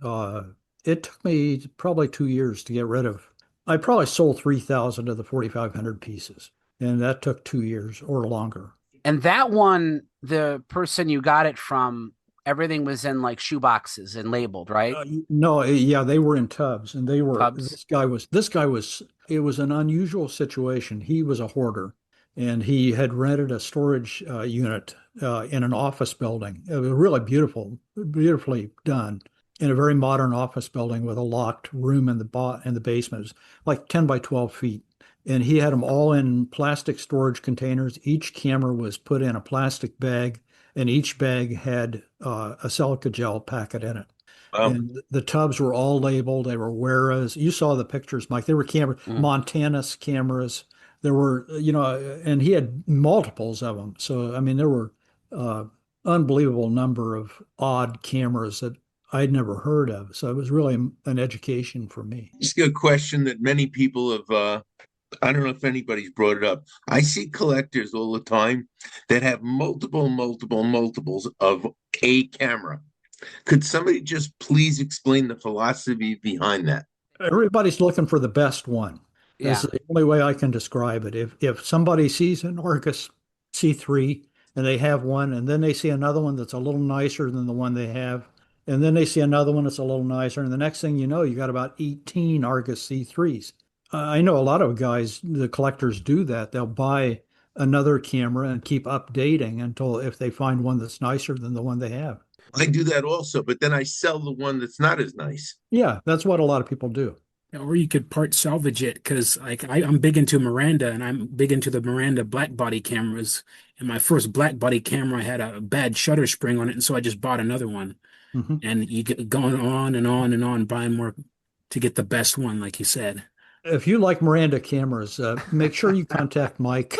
Speaker 3: It took me probably 2 years to get rid of. I probably sold 3,000 of the 4,500 pieces, and that took 2 years or longer.
Speaker 1: And that one, the person you got it from, everything was in like shoe boxes and labeled, right?
Speaker 3: No, yeah, they were in tubs, and they were. Tubs. This guy was. It was an unusual situation. He was a hoarder, and he had rented a storage unit in an office building. It was really beautifully done in a very modern office building with a locked room in the basement. It was like 10 by 12 feet. And he had them all in plastic storage containers. Each camera was put in a plastic bag, and each bag had a silica gel packet in it. And the tubs were all labeled. They were Wera's. You saw the pictures, Mike. They were Montana's cameras. There were, and he had multiples of them. So, I mean, there were unbelievable number of odd cameras that I'd never heard of. So it was really an education for me.
Speaker 6: It's a good question that many people have. I don't know if anybody's brought it up. I see collectors all the time that have multiples of a camera. Could somebody just please explain the philosophy behind that?
Speaker 3: Everybody's looking for the best one. Yeah. That's the only way I can describe it. If somebody sees an Argus C3 and they have one, and then they see another one that's a little nicer than the one they have, and then they see another one that's a little nicer, and the next thing you know, you got about 18 Argus C3s. I know a lot of guys, the collectors do that. They'll buy another camera and keep updating until if they find one that's nicer than the one they have.
Speaker 6: I do that also, but then I sell the one that's not as nice.
Speaker 3: Yeah, that's what a lot of people do.
Speaker 10: Or you could part salvage it, because like I'm big into Miranda, and I'm big into the Miranda black body cameras. And my first black body camera had a bad shutter spring on it, and so I just bought another one. Mm-hmm. And you get going on and on and on, buying more to get the best one, like you said.
Speaker 3: If you like Miranda cameras, make sure you contact Mike.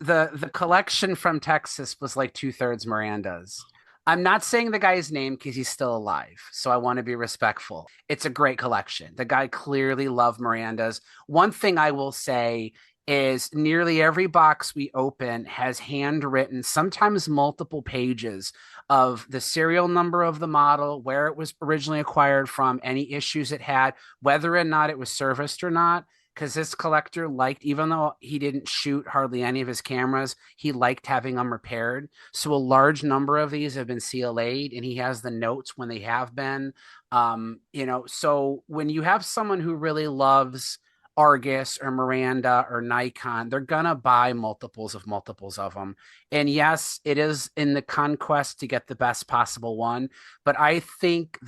Speaker 1: The collection from Texas was like 2/3 Mirandas. I'm not saying the guy's name because he's still alive, so I want to be respectful. It's a great collection. The guy clearly loved Mirandas. One thing I will say is nearly every box we open has handwritten, sometimes multiple pages, of the serial number of the model, where it was originally acquired from, any issues it had, whether or not it was serviced or not. Because this collector liked, even though he didn't shoot hardly any of his cameras, he liked having them repaired. So a large number of these have been CLA'd, and he has the notes when they have been. So when you have someone who really loves Argus or Miranda or Nikon, they're gonna buy multiples of them. And yes, it is in the conquest to get the best possible one. But I think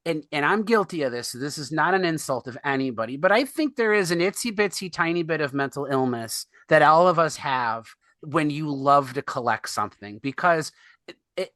Speaker 1: and I'm guilty of this, so this is not an insult of anybody, but I think there is an itsy bitsy tiny bit of mental illness that all of us have when you love to collect something, because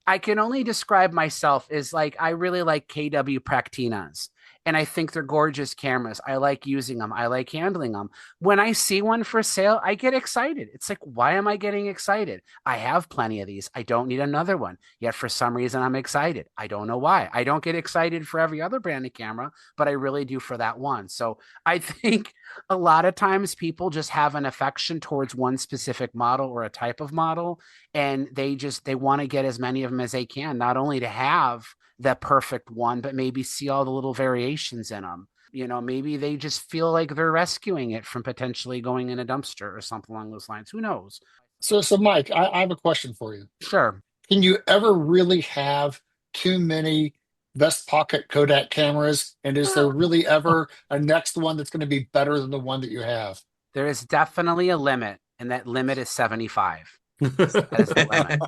Speaker 1: I can only describe myself as like, I really like KW Praktinas. And I think they're gorgeous cameras. I like using them. I like handling them. When I see one for sale, I get excited. It's like, why am I getting excited? I have plenty of these. I don't need another one. Yet for some reason, I'm excited. I don't know why. I don't get excited for every other brand of camera, but I really do for that one. So I think a lot of times people just have an affection towards one specific model or a type of model. And they want to get as many of them as they can, not only to have the perfect one, but maybe see all the little variations in them. Maybe they just feel like they're rescuing it from potentially going in a dumpster or something along those lines. Who knows?
Speaker 5: So Mike, I have a question for you.
Speaker 1: Sure.
Speaker 5: Can you ever really have too many vest pocket Kodak cameras? And is there really ever a next one that's going to be better than the one that you have?
Speaker 1: There is definitely a limit, and that limit is 75. That is the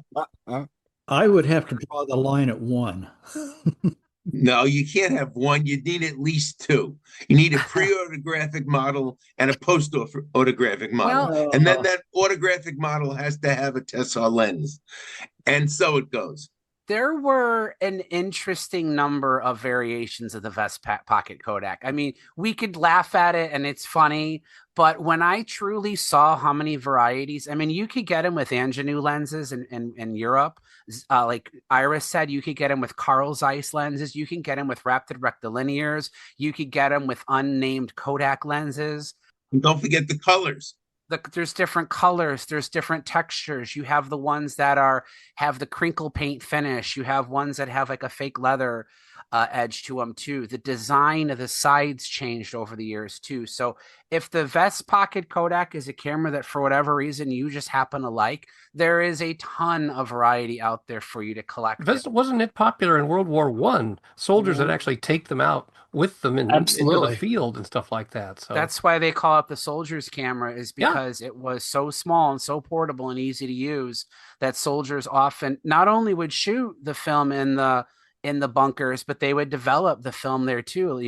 Speaker 1: limit.
Speaker 3: I would have to draw the line at 1.
Speaker 6: No, you can't have one. You need at least 2. You need a pre-autographic model and a post-autographic model. And then that autographic model has to have a Tessar lens. And so it goes.
Speaker 1: There were an interesting number of variations of the vest pocket Kodak. I mean, we could laugh at it and it's funny, but when I truly saw how many varieties, I mean, you could get them with Angenu lenses in Europe. Like Iris said, you could get them with Carl Zeiss lenses. You can get them with Rapid Rectilinears. You could get them with unnamed Kodak lenses.
Speaker 6: And don't forget the colors.
Speaker 1: There's different colors, there's different textures. You have the ones that have the crinkle paint finish. You have ones that have like a fake leather. edge to them too. The design of the sides changed over the years too. So if the vest pocket Kodak is a camera that for whatever reason you just happen to like, there is a ton of variety out there for you to collect.
Speaker 13: Wasn't it popular in World War I? Soldiers would actually take them out with them into the field and stuff like that. So
Speaker 1: that's why they call it the soldier's camera, is because it was so small and so portable and easy to use that soldiers often not only would shoot the film in the bunkers, but they would develop the film there too,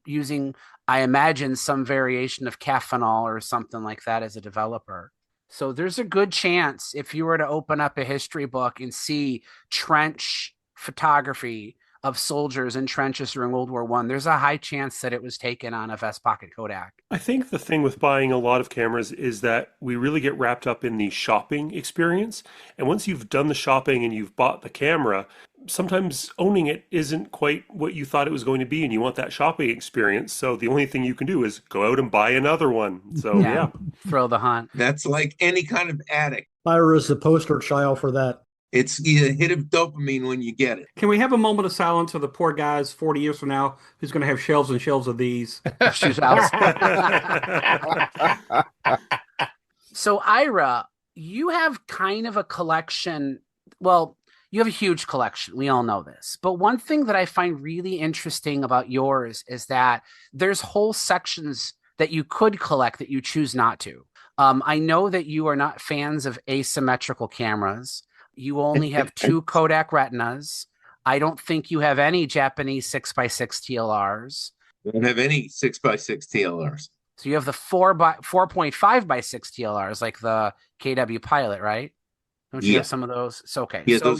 Speaker 1: using, I imagine, some variation of Caffenol or something like that as a developer. So there's a good chance if you were to open up a history book and see trench photography of soldiers in trenches during World War I, there's a high chance that it was taken on a vest pocket Kodak.
Speaker 4: I think the thing with buying a lot of cameras is that we really get wrapped up in the shopping experience. And once you've done the shopping and you've bought the camera, sometimes owning it isn't quite what you thought it was going to be, and you want that shopping experience. So the only thing you can do is go out and buy another one. So yeah.
Speaker 1: Thrill the hunt.
Speaker 6: That's like any kind of addict.
Speaker 3: Ira is the poster child for that.
Speaker 6: It's a hit of dopamine when you get it.
Speaker 11: Can we have a moment of silence for the poor guys 40 years from now who's going to have shelves and shelves of these?
Speaker 1: So Ira, you have kind of a collection. Well, you have a huge collection. We all know this. But one thing that I find really interesting about yours is that there's whole sections that you could collect that you choose not to. I know that you are not fans of asymmetrical cameras. You only have 2 Kodak Retinas. I don't think you have any Japanese 6x6 TLRs.
Speaker 6: I don't have any 6x6 TLRs.
Speaker 1: So you have the 4.5x6 TLRs, like the KW Pilot, right? Don't you have some of those? So, okay.
Speaker 6: Yeah,
Speaker 1: so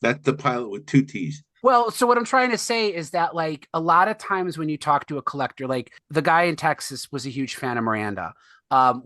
Speaker 6: that's the Pilot with 2 T's.
Speaker 1: Well, so what I'm trying to say is that, like, a lot of times when you talk to a collector, like the guy in Texas was a huge fan of Miranda.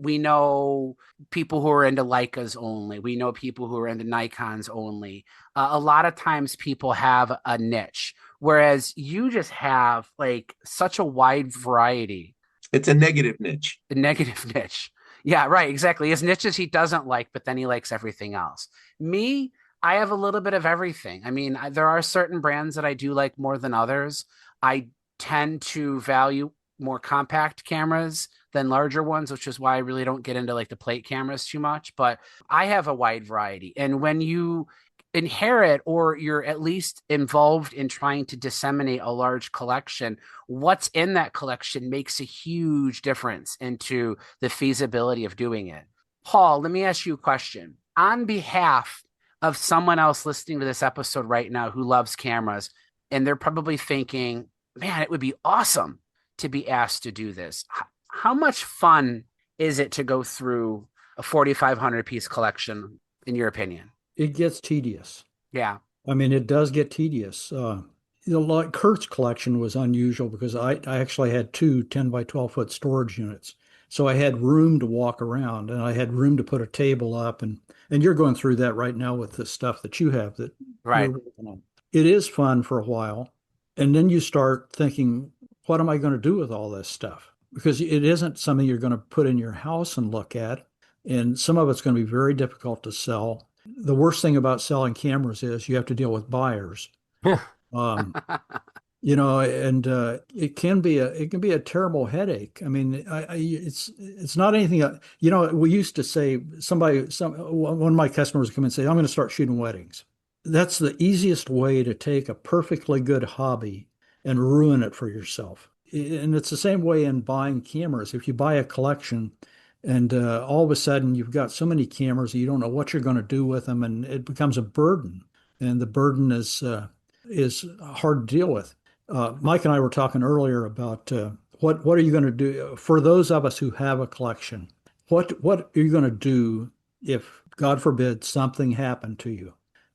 Speaker 1: We know people who are into Leicas only. We know people who are into Nikons only. A lot of times people have a niche, whereas you just have like such a wide variety.
Speaker 6: It's a negative niche.
Speaker 1: A negative niche. Yeah, right. Exactly. His niches he doesn't like, but then he likes everything else. Me, I have a little bit of everything. I mean, there are certain brands that I do like more than others. I tend to value more compact cameras than larger ones, which is why I really don't get into like the plate cameras too much, but I have a wide variety. And when you inherit, or you're at least involved in trying to disseminate a large collection, what's in that collection makes a huge difference into the feasibility of doing it. Paul, let me ask you a question. On behalf of someone else listening to this episode right now who loves cameras, and they're probably thinking, man, it would be awesome to be asked to do this. How much fun is it to go through a 4,500 piece collection, in your opinion?
Speaker 3: It gets tedious.
Speaker 1: Yeah.
Speaker 3: I mean, it does get tedious. Like Kurt's collection was unusual because I actually had 2 10 by 12 foot storage units. So I had room to walk around, and I had room to put a table up. And you're going through that right now with the stuff that you have that
Speaker 1: right.
Speaker 3: You're working on. It is fun for a while. And then you start thinking, what am I going to do with all this stuff? Because it isn't something you're going to put in your house and look at. And some of it's going to be very difficult to sell. The worst thing about selling cameras is you have to deal with buyers. And it can be a terrible headache. I mean, it's not anything. We used to say one of my customers would come and say, "I'm going to start shooting weddings." That's the easiest way to take a perfectly good hobby and ruin it for yourself. And it's the same way in buying cameras. If you buy a collection, and all of a sudden you've got so many cameras that you don't know what you're going to do with them, and it becomes a burden. And the burden is hard to deal with. Mike and I were talking earlier about what are you going to do for those of us who have a collection? What are you going to do if, God forbid, something happened to you?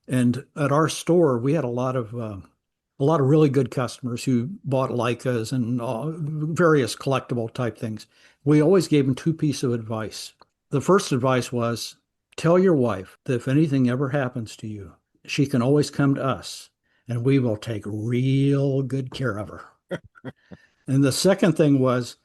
Speaker 3: And at our store, we had a lot of really good customers who bought Leicas and various collectible type things. We always gave them 2 pieces of advice. The first advice was, tell your wife that if anything ever happens to you, she can always come to us and we will take real good care of her. And the second thing was,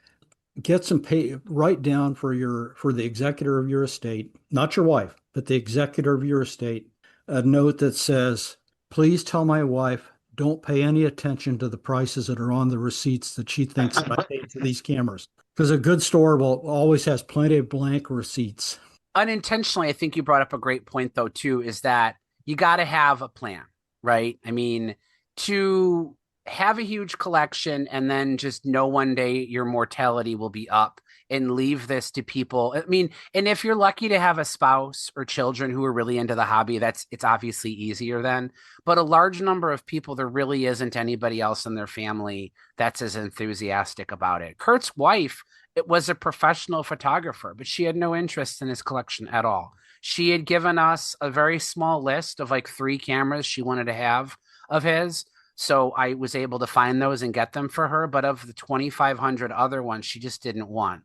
Speaker 3: get some write down for the executor of your estate, not your wife, but the executor of your estate, a note that says, please tell my wife don't pay any attention to the prices that are on the receipts that she thinks that I paid for these cameras. Because a good store will always has plenty of blank receipts.
Speaker 1: Unintentionally, I think you brought up a great point, though, too, is that you got to have a plan, right? I mean, to have a huge collection and then just know one day your mortality will be up and leave this to people. I mean, and if you're lucky to have a spouse or children who are really into the hobby, it's obviously easier then. But a large number of people, there really isn't anybody else in their family that's as enthusiastic about it. Kurt's wife, it was a professional photographer, but she had no interest in his collection at all. She had given us a very small list of like 3 cameras she wanted to have of his. So I was able to find those and get them for her. But of the 2,500 other ones, she just didn't want.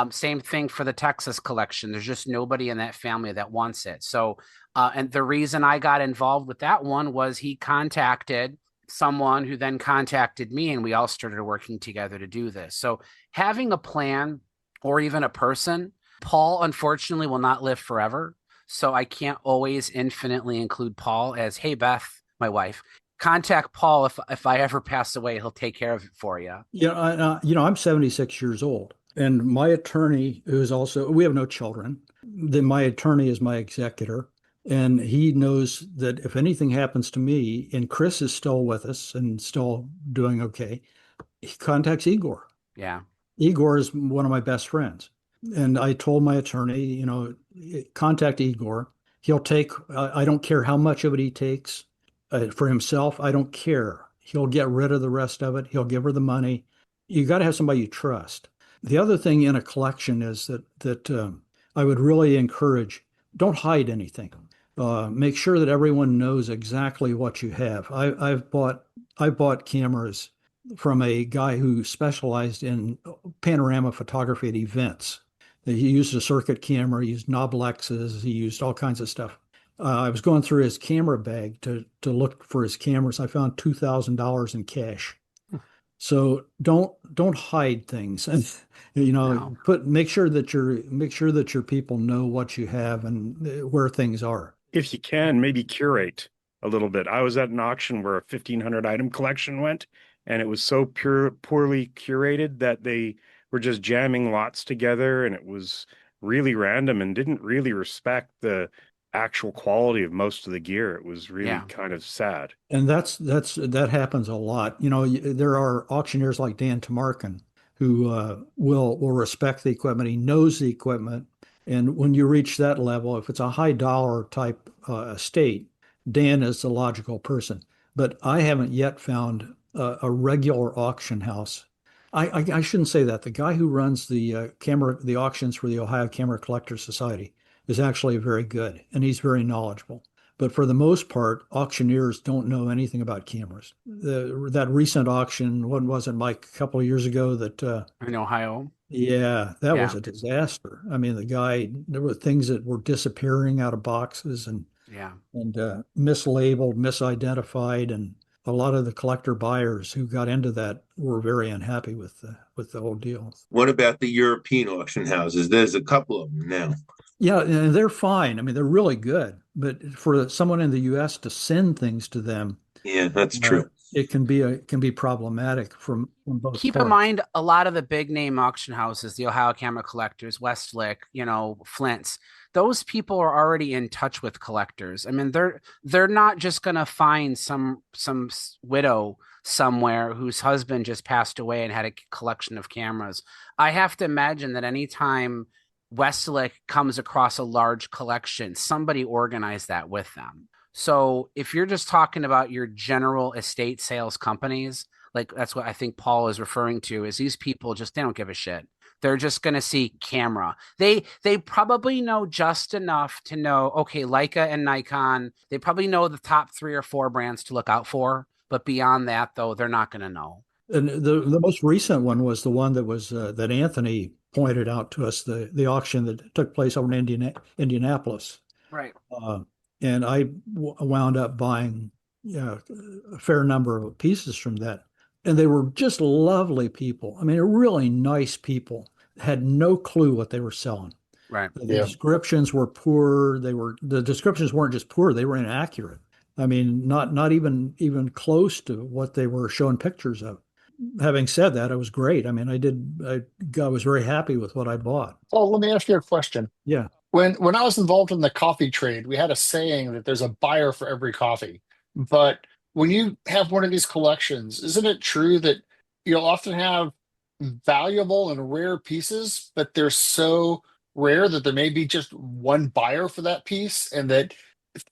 Speaker 1: Same thing for the Texas collection. There's just nobody in that family that wants it. So, and the reason I got involved with that one was he contacted someone who then contacted me, and we all started working together to do this. So having a plan or even a person, Paul, unfortunately, will not live forever. So I can't always infinitely include Paul as, hey, Beth, my wife, contact Paul if I ever pass away, he'll take care of it for you.
Speaker 3: Yeah, I'm 76 years old, and my attorney, who's also, we have no children, then my attorney is my executor, and he knows that if anything happens to me, and Chris is still with us and still doing okay, he contacts Igor.
Speaker 1: Yeah.
Speaker 3: Igor is one of my best friends. And I told my attorney, contact Igor. He'll take, I don't care how much of it he takes for himself. I don't care. He'll get rid of the rest of it. He'll give her the money. You got to have somebody you trust. The other thing in a collection is that I would really encourage, don't hide anything. Make sure that everyone knows exactly what you have. I've bought cameras from a guy who specialized in panorama photography at events. He used a circuit camera, he used Noblexes, he used all kinds of stuff. I was going through his camera bag to look for his cameras. I found $2,000 in cash. So don't hide things, and
Speaker 1: No.
Speaker 3: make sure that your people know what you have and where things are.
Speaker 8: If you can, maybe curate a little bit. I was at an auction where a 1,500 item collection went, and it was so poorly curated that they were just jamming lots together, and it was really random and didn't really respect the actual quality of most of the gear. It was really kind of sad.
Speaker 3: And that happens a lot. There are auctioneers like Dan Tamarkin who will respect the equipment. He knows the equipment. And when you reach that level, if it's a high dollar type estate, Dan is the logical person. But I haven't yet found a regular auction house. I shouldn't say that. The guy who runs the auctions for the Ohio Camera Collectors Society is actually very good, and he's very knowledgeable. But for the most part, auctioneers don't know anything about cameras. That recent auction, when was it, Mike, a couple of years ago that
Speaker 1: in Ohio?
Speaker 3: Yeah, that was a disaster. I mean, there were things that were disappearing out of boxes and mislabeled, misidentified, and a lot of the collector buyers who got into that were very unhappy with the whole deal.
Speaker 6: What about the European auction houses? There's a couple of them now.
Speaker 3: Yeah, and they're fine. I mean, they're really good. But for someone in the U.S. to send things to them,
Speaker 6: yeah, that's true.
Speaker 3: It can be problematic from both.
Speaker 1: Keep
Speaker 3: parts.
Speaker 1: in mind, a lot of the big name auction houses, the Ohio Camera Collectors, Westlake, Flint's, those people are already in touch with collectors. I mean, they're not just going to find some widow somewhere whose husband just passed away and had a collection of cameras. I have to imagine that anytime Westlake comes across a large collection, somebody organized that with them. So if you're just talking about your general estate sales companies, like that's what I think Paul is referring to, is these people they don't give a shit. They're just going to see camera. They probably know just enough to know, okay, Leica and Nikon, they probably know the top 3 or 4 brands to look out for. But beyond that, though, they're not going to know.
Speaker 3: And the most recent one was the one that was that Anthony pointed out to us, the auction that took place over in Indianapolis.
Speaker 1: Right.
Speaker 3: And I wound up buying a fair number of pieces from that. And they were just lovely people. I mean, really nice people. Had no clue what they were selling.
Speaker 1: Right.
Speaker 3: The descriptions were poor. The descriptions weren't just poor, they were inaccurate. I mean, not even close to what they were showing pictures of. Having said that, it was great. I mean, I was very happy with what I bought.
Speaker 5: Oh, let me ask you a question.
Speaker 3: Yeah.
Speaker 5: When I was involved in the coffee trade, we had a saying that there's a buyer for every coffee. But when you have one of these collections, isn't it true that you'll often have valuable and rare pieces, but they're so rare that there may be just one buyer for that piece, and that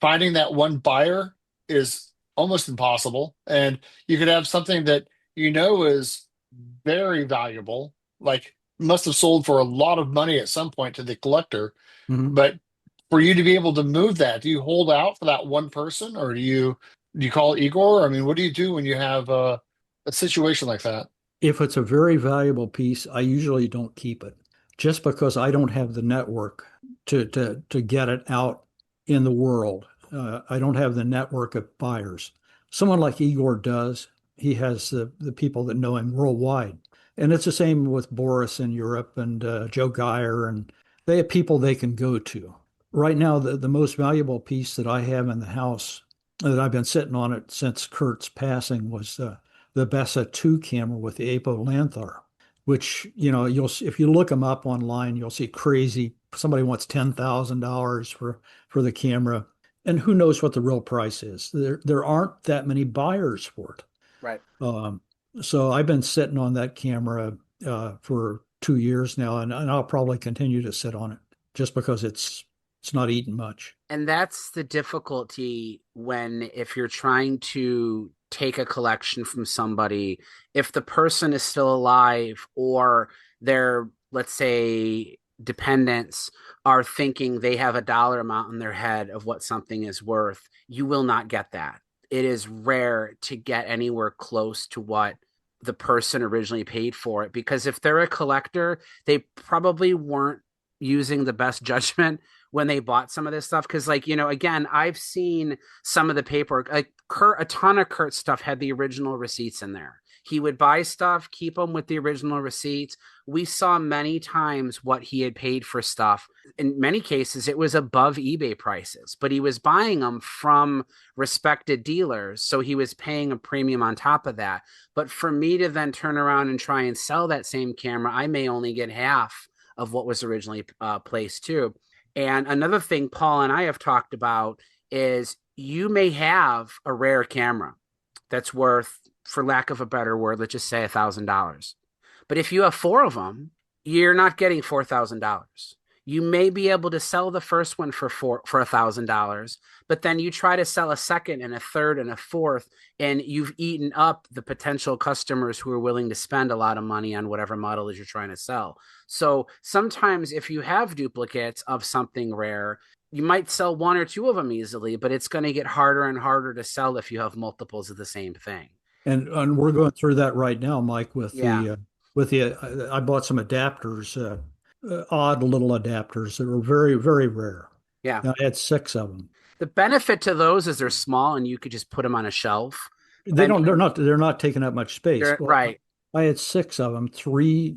Speaker 5: finding that one buyer is almost impossible. And you could have something that is very valuable, like must have sold for a lot of money at some point to the collector.
Speaker 3: Mhm.
Speaker 5: But for you to be able to move that, do you hold out for that one person, or do you call Igor? I mean, what do you do when you have a situation like that?
Speaker 3: If it's a very valuable piece, I usually don't keep it just because I don't have the network to get it out in the world. I don't have the network of buyers. Someone like Igor does. He has the people that know him worldwide. And it's the same with Boris in Europe and Joe Geyer, and they have people they can go to. Right now, the most valuable piece that I have in the house that I've been sitting on it since Kurt's passing was the Bessa 2 camera with the Apo-Lanthar, which, if you look them up online, you'll see crazy. Somebody wants $10,000 for the camera, and who knows what the real price is. There aren't that many buyers for it.
Speaker 1: Right.
Speaker 3: So I've been sitting on that camera for 2 years now, and I'll probably continue to sit on it just because it's not eating much.
Speaker 1: And that's the difficulty if you're trying to take a collection from somebody, if the person is still alive or their, let's say, dependents are thinking they have a dollar amount in their head of what something is worth, you will not get that. It is rare to get anywhere close to what the person originally paid for it, because if they're a collector, they probably weren't using the best judgment when they bought some of this stuff. Because, again, I've seen some of the paperwork. Like a ton of Kurt's stuff had the original receipts in there. He would buy stuff, keep them with the original receipts. We saw many times what he had paid for stuff. In many cases, it was above eBay prices, but he was buying them from respected dealers. So he was paying a premium on top of that. But for me to then turn around and try and sell that same camera, I may only get half of what was originally placed too. And another thing Paul and I have talked about is you may have a rare camera that's worth, for lack of a better word, let's just say $1,000. But if you have 4 of them, you're not getting $4,000. You may be able to sell the first one for $1,000, but then you try to sell a second and a third and a fourth, and you've eaten up the potential customers who are willing to spend a lot of money on whatever model is you're trying to sell. So sometimes if you have duplicates of something rare, you might sell 1 or 2 of them easily, but it's going to get harder and harder to sell if you have multiples of the same thing.
Speaker 3: And we're going through that right now, Mike, with I bought some adapters, odd little adapters that were very, very rare.
Speaker 1: Yeah.
Speaker 3: I had 6 of them.
Speaker 1: The benefit to those is they're small and you could just put them on a shelf.
Speaker 3: They're not taking up much space.
Speaker 1: Well, right.
Speaker 3: I had 6 of them, three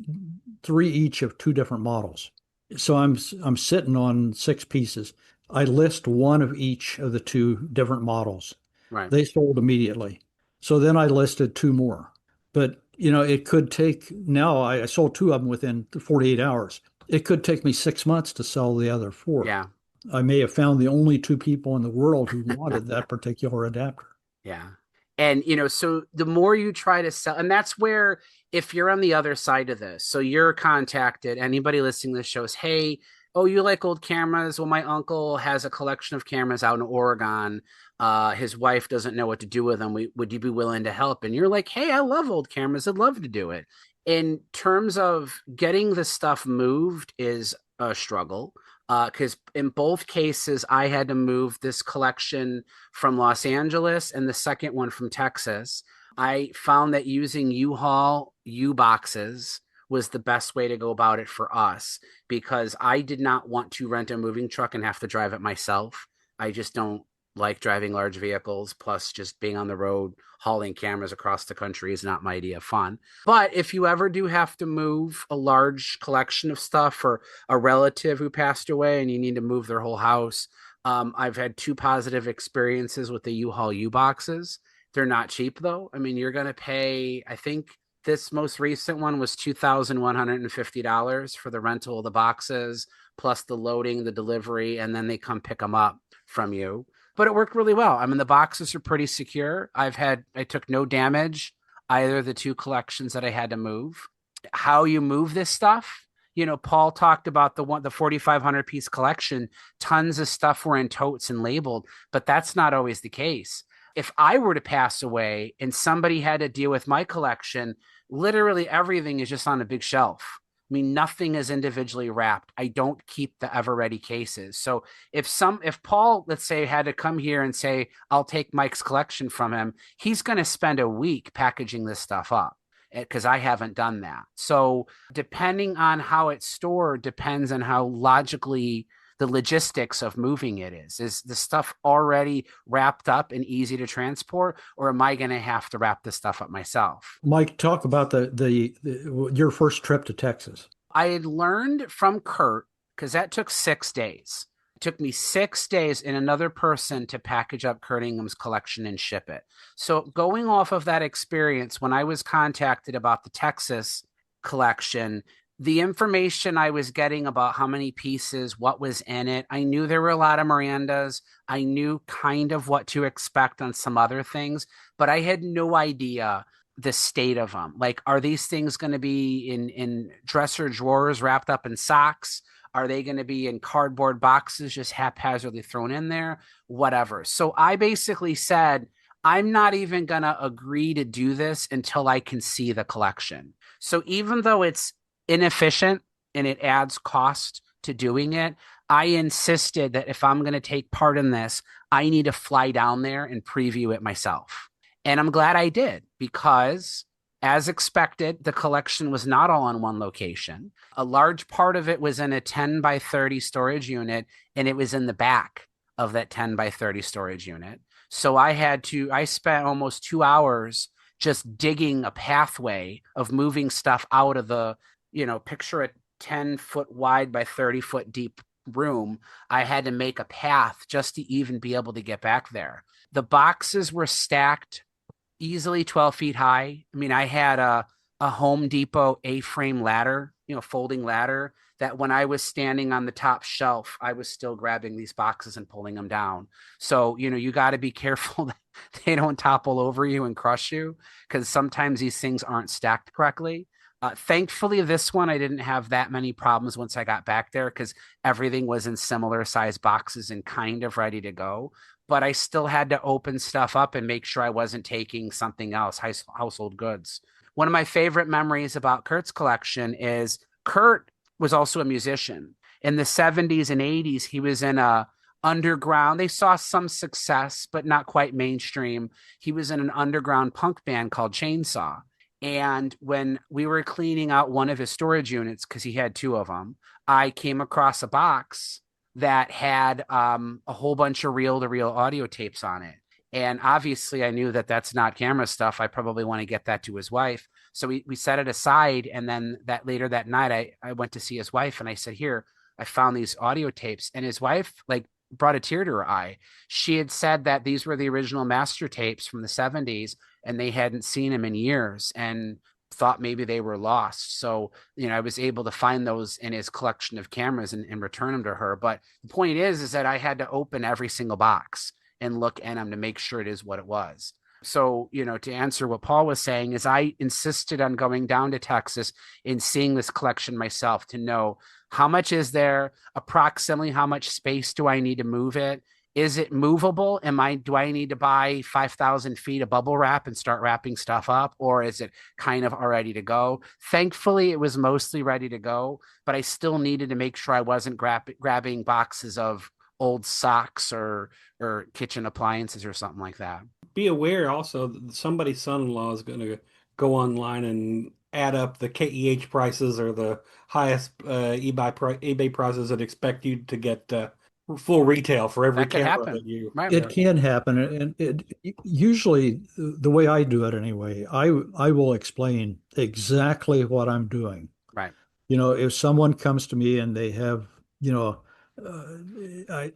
Speaker 3: each of 2 different models. So I'm sitting on 6 pieces. I list 1 of each of the 2 different models.
Speaker 1: Right.
Speaker 3: They sold immediately. So then I listed 2 more. But it could take, now I sold 2 of them within 48 hours. It could take me 6 months to sell the other 4.
Speaker 1: Yeah.
Speaker 3: I may have found the only 2 people in the world who wanted that particular adapter.
Speaker 1: Yeah. And, so the more you try to sell, and that's where, if you're on the other side of this, so you're contacted, anybody listening to this shows, hey, oh, you like old cameras? Well, my uncle has a collection of cameras out in Oregon. His wife doesn't know what to do with them. Would you be willing to help? And you're like, hey, I love old cameras. I'd love to do it. In terms of getting the stuff moved is a struggle. Because in both cases, I had to move this collection from Los Angeles and the second one from Texas. I found that using U-Haul U-boxes was the best way to go about it for us, because I did not want to rent a moving truck and have to drive it myself. I just don't like driving large vehicles, plus just being on the road hauling cameras across the country is not my idea of fun. But if you ever do have to move a large collection of stuff for a relative who passed away and you need to move their whole house, I've had 2 positive experiences with the U-Haul U-boxes. They're not cheap though. I mean, you're going to pay, I think this most recent one was $2,150 for the rental of the boxes, plus the loading, the delivery, and then they come pick them up from you. But it worked really well. I mean, the boxes are pretty secure. I took no damage either of the 2 collections that I had to move. How you move this stuff, Paul talked about the 4,500 piece collection. Tons of stuff were in totes and labeled, but that's not always the case. If I were to pass away and somebody had to deal with my collection, literally everything is just on a big shelf. I mean, nothing is individually wrapped. I don't keep the ever ready cases. So if Paul, let's say, had to come here and say, I'll take Mike's collection from him, he's going to spend a week packaging this stuff up, because I haven't done that. So depending on how it's stored depends on how logically the logistics of moving it is. Is the stuff already wrapped up and easy to transport, or am I going to have to wrap this stuff up myself?
Speaker 3: Mike, talk about your first trip to Texas.
Speaker 1: I had learned from Kurt, because that took 6 days. It took me 6 days and another person to package up Kurt Ingham's collection and ship it. So going off of that experience, when I was contacted about the Texas collection, the information I was getting about how many pieces, what was in it, I knew there were a lot of Mirandas. I knew kind of what to expect on some other things, but I had no idea the state of them. Like, are these things going to be in dresser drawers wrapped up in socks? Are they going to be in cardboard boxes just haphazardly thrown in there? Whatever. So I basically said, I'm not even going to agree to do this until I can see the collection. So even though it's inefficient and it adds cost to doing it, I insisted that if I'm going to take part in this, I need to fly down there and preview it myself. And I'm glad I did, because as expected, the collection was not all in one location. A large part of it was in a 10 by 30 storage unit, and it was in the back of that 10 by 30 storage unit. So I spent almost 2 hours just digging a pathway of moving stuff out of the, picture a 10-foot wide by 30-foot deep room. I had to make a path just to even be able to get back there. The boxes were stacked easily 12 feet high. I mean, I had a Home Depot A-frame ladder, folding ladder, that when I was standing on the top shelf, I was still grabbing these boxes and pulling them down. So, you got to be careful that they don't topple over you and crush you, because sometimes these things aren't stacked correctly. Thankfully, this one, I didn't have that many problems once I got back there, because everything was in similar size boxes and kind of ready to go. But I still had to open stuff up and make sure I wasn't taking something else, household goods. One of my favorite memories about Kurt's collection is Kurt was also a musician. In the 70s and 80s, he was in a underground. They saw some success, but not quite mainstream. He was in an underground punk band called Chainsaw. And when we were cleaning out one of his storage units, because he had 2 of them, I came across a box that had a whole bunch of reel-to-reel audio tapes on it. And obviously I knew that that's not camera stuff. I probably want to get that to his wife. So we set it aside. And then later that night, I went to see his wife, and I said, here, I found these audio tapes. And his wife brought a tear to her eye. She had said that these were the original master tapes from the 70s, and they hadn't seen them in years and thought maybe they were lost. So, I was able to find those in his collection of cameras and return them to her. But the point is that I had to open every single box and look in them to make sure it is what it was. So, to answer what Paul was saying, is I insisted on going down to Texas and seeing this collection myself to know how much is there, approximately how much space do I need to move it? Is it movable? Do I need to buy 5,000 feet of bubble wrap and start wrapping stuff up? Or is it kind of all ready to go? Thankfully, it was mostly ready to go, but I still needed to make sure I wasn't grabbing boxes of old socks or kitchen appliances or something like that.
Speaker 11: Be aware also that somebody's son-in-law is going to go online and add up the KEH prices or the highest eBay prices and expect you to get full retail for every camera that you.
Speaker 3: It can happen, and it usually, the way I do it anyway, I will explain exactly what I'm doing.
Speaker 1: Right.
Speaker 3: If someone comes to me and they have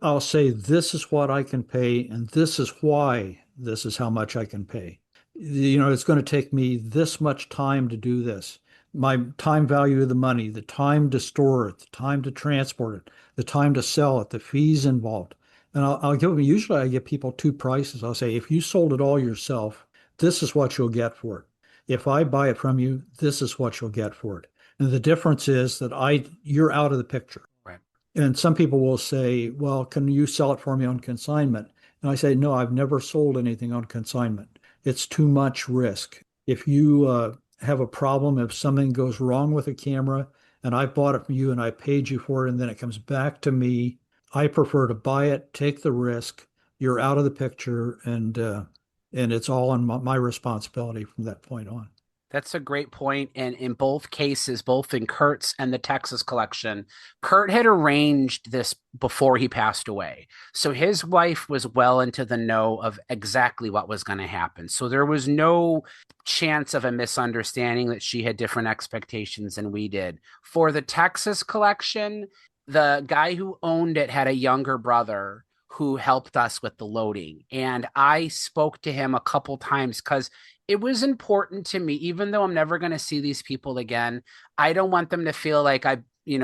Speaker 3: I'll say this is what I can pay, and this is why this is how much I can pay. It's going to take me this much time to do this. My time value of the money, the time to store it, the time to transport it, the time to sell it, the fees involved. And I'll give them, usually I give people two prices. I'll say, if you sold it all yourself, this is what you'll get for it. If I buy it from you, this is what you'll get for it. And the difference is that you're out of the picture.
Speaker 1: Right.
Speaker 3: And some people will say, well, can you sell it for me on consignment? And I say, no, I've never sold anything on consignment. It's too much risk. If you have a problem, if something goes wrong with a camera and I bought it from you and I paid you for it and then it comes back to me, I prefer to buy it, take the risk. You're out of the picture, and it's all on my responsibility from that point on.
Speaker 1: That's a great point. And in both cases, both in Kurt's and the Texas collection, Kurt had arranged this before he passed away. So his wife was well into the know of exactly what was going to happen. So there was no chance of a misunderstanding that she had different expectations than we did. For the Texas collection, the guy who owned it had a younger brother who helped us with the loading. And I spoke to him a couple times because it was important to me, even though I'm never going to see these people again. I don't want them to feel like I,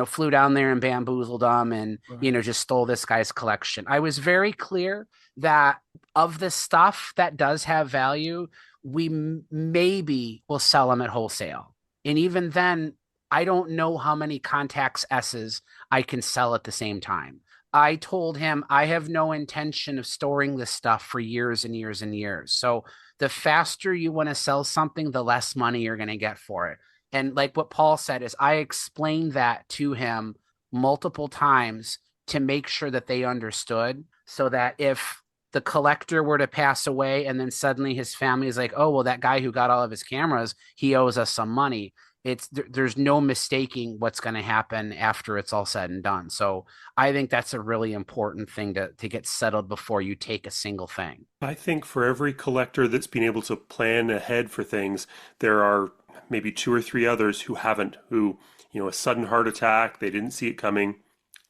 Speaker 1: flew down there and bamboozled them and, just stole this guy's collection. I was very clear that of the stuff that does have value, we maybe will sell them at wholesale. And even then, I don't know how many Contax S's I can sell at the same time. I told him I have no intention of storing this stuff for years and years and years. So the faster you want to sell something, the less money you're going to get for it. And like what Paul said is I explained that to him multiple times to make sure that they understood, so that if the collector were to pass away and then suddenly his family is like, oh, well, that guy who got all of his cameras, he owes us some money. There's no mistaking what's going to happen after it's all said and done. So I think that's a really important thing to get settled before you take a single thing.
Speaker 4: I think for every collector that's been able to plan ahead for things, there are maybe two or three others who haven't, who, a sudden heart attack, they didn't see it coming.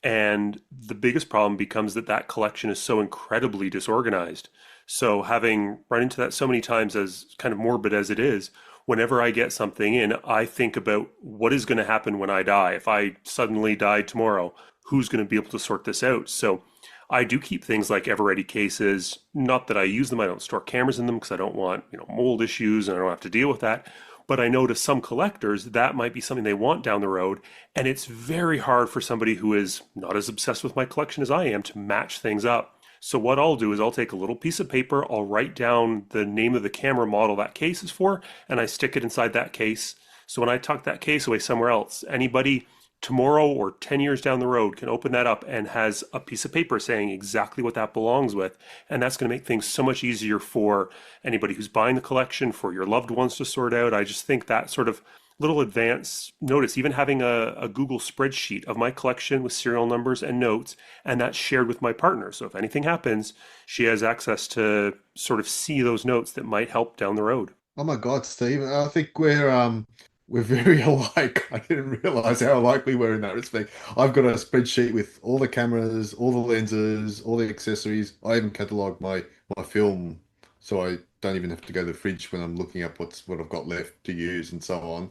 Speaker 4: And the biggest problem becomes that collection is so incredibly disorganized. So having run into that so many times, as kind of morbid as it is, whenever I get something in, I think about what is going to happen when I die. If I suddenly die tomorrow, who's going to be able to sort this out? So I do keep things like ever-ready cases. Not that I use them. I don't store cameras in them because I don't want, mold issues and I don't have to deal with that. But I know to some collectors, that might be something they want down the road. And it's very hard for somebody who is not as obsessed with my collection as I am to match things up. So what I'll do is I'll take a little piece of paper, I'll write down the name of the camera model that case is for, and I stick it inside that case. So when I tuck that case away somewhere else, anybody tomorrow or 10 years down the road can open that up and has a piece of paper saying exactly what that belongs with. And that's going to make things so much easier for anybody who's buying the collection, for your loved ones to sort out. I just think that sort of little advance notice, even having a Google spreadsheet of my collection with serial numbers and notes, and that's shared with my partner. So if anything happens, she has access to sort of see those notes that might help down the road.
Speaker 2: Oh my God, Steve, I think we're very alike. I didn't realize how alike we were in that respect. I've got a spreadsheet with all the cameras, all the lenses, all the accessories. I even catalog my film, so I don't even have to go to the fridge when I'm looking up what I've got left to use and so on,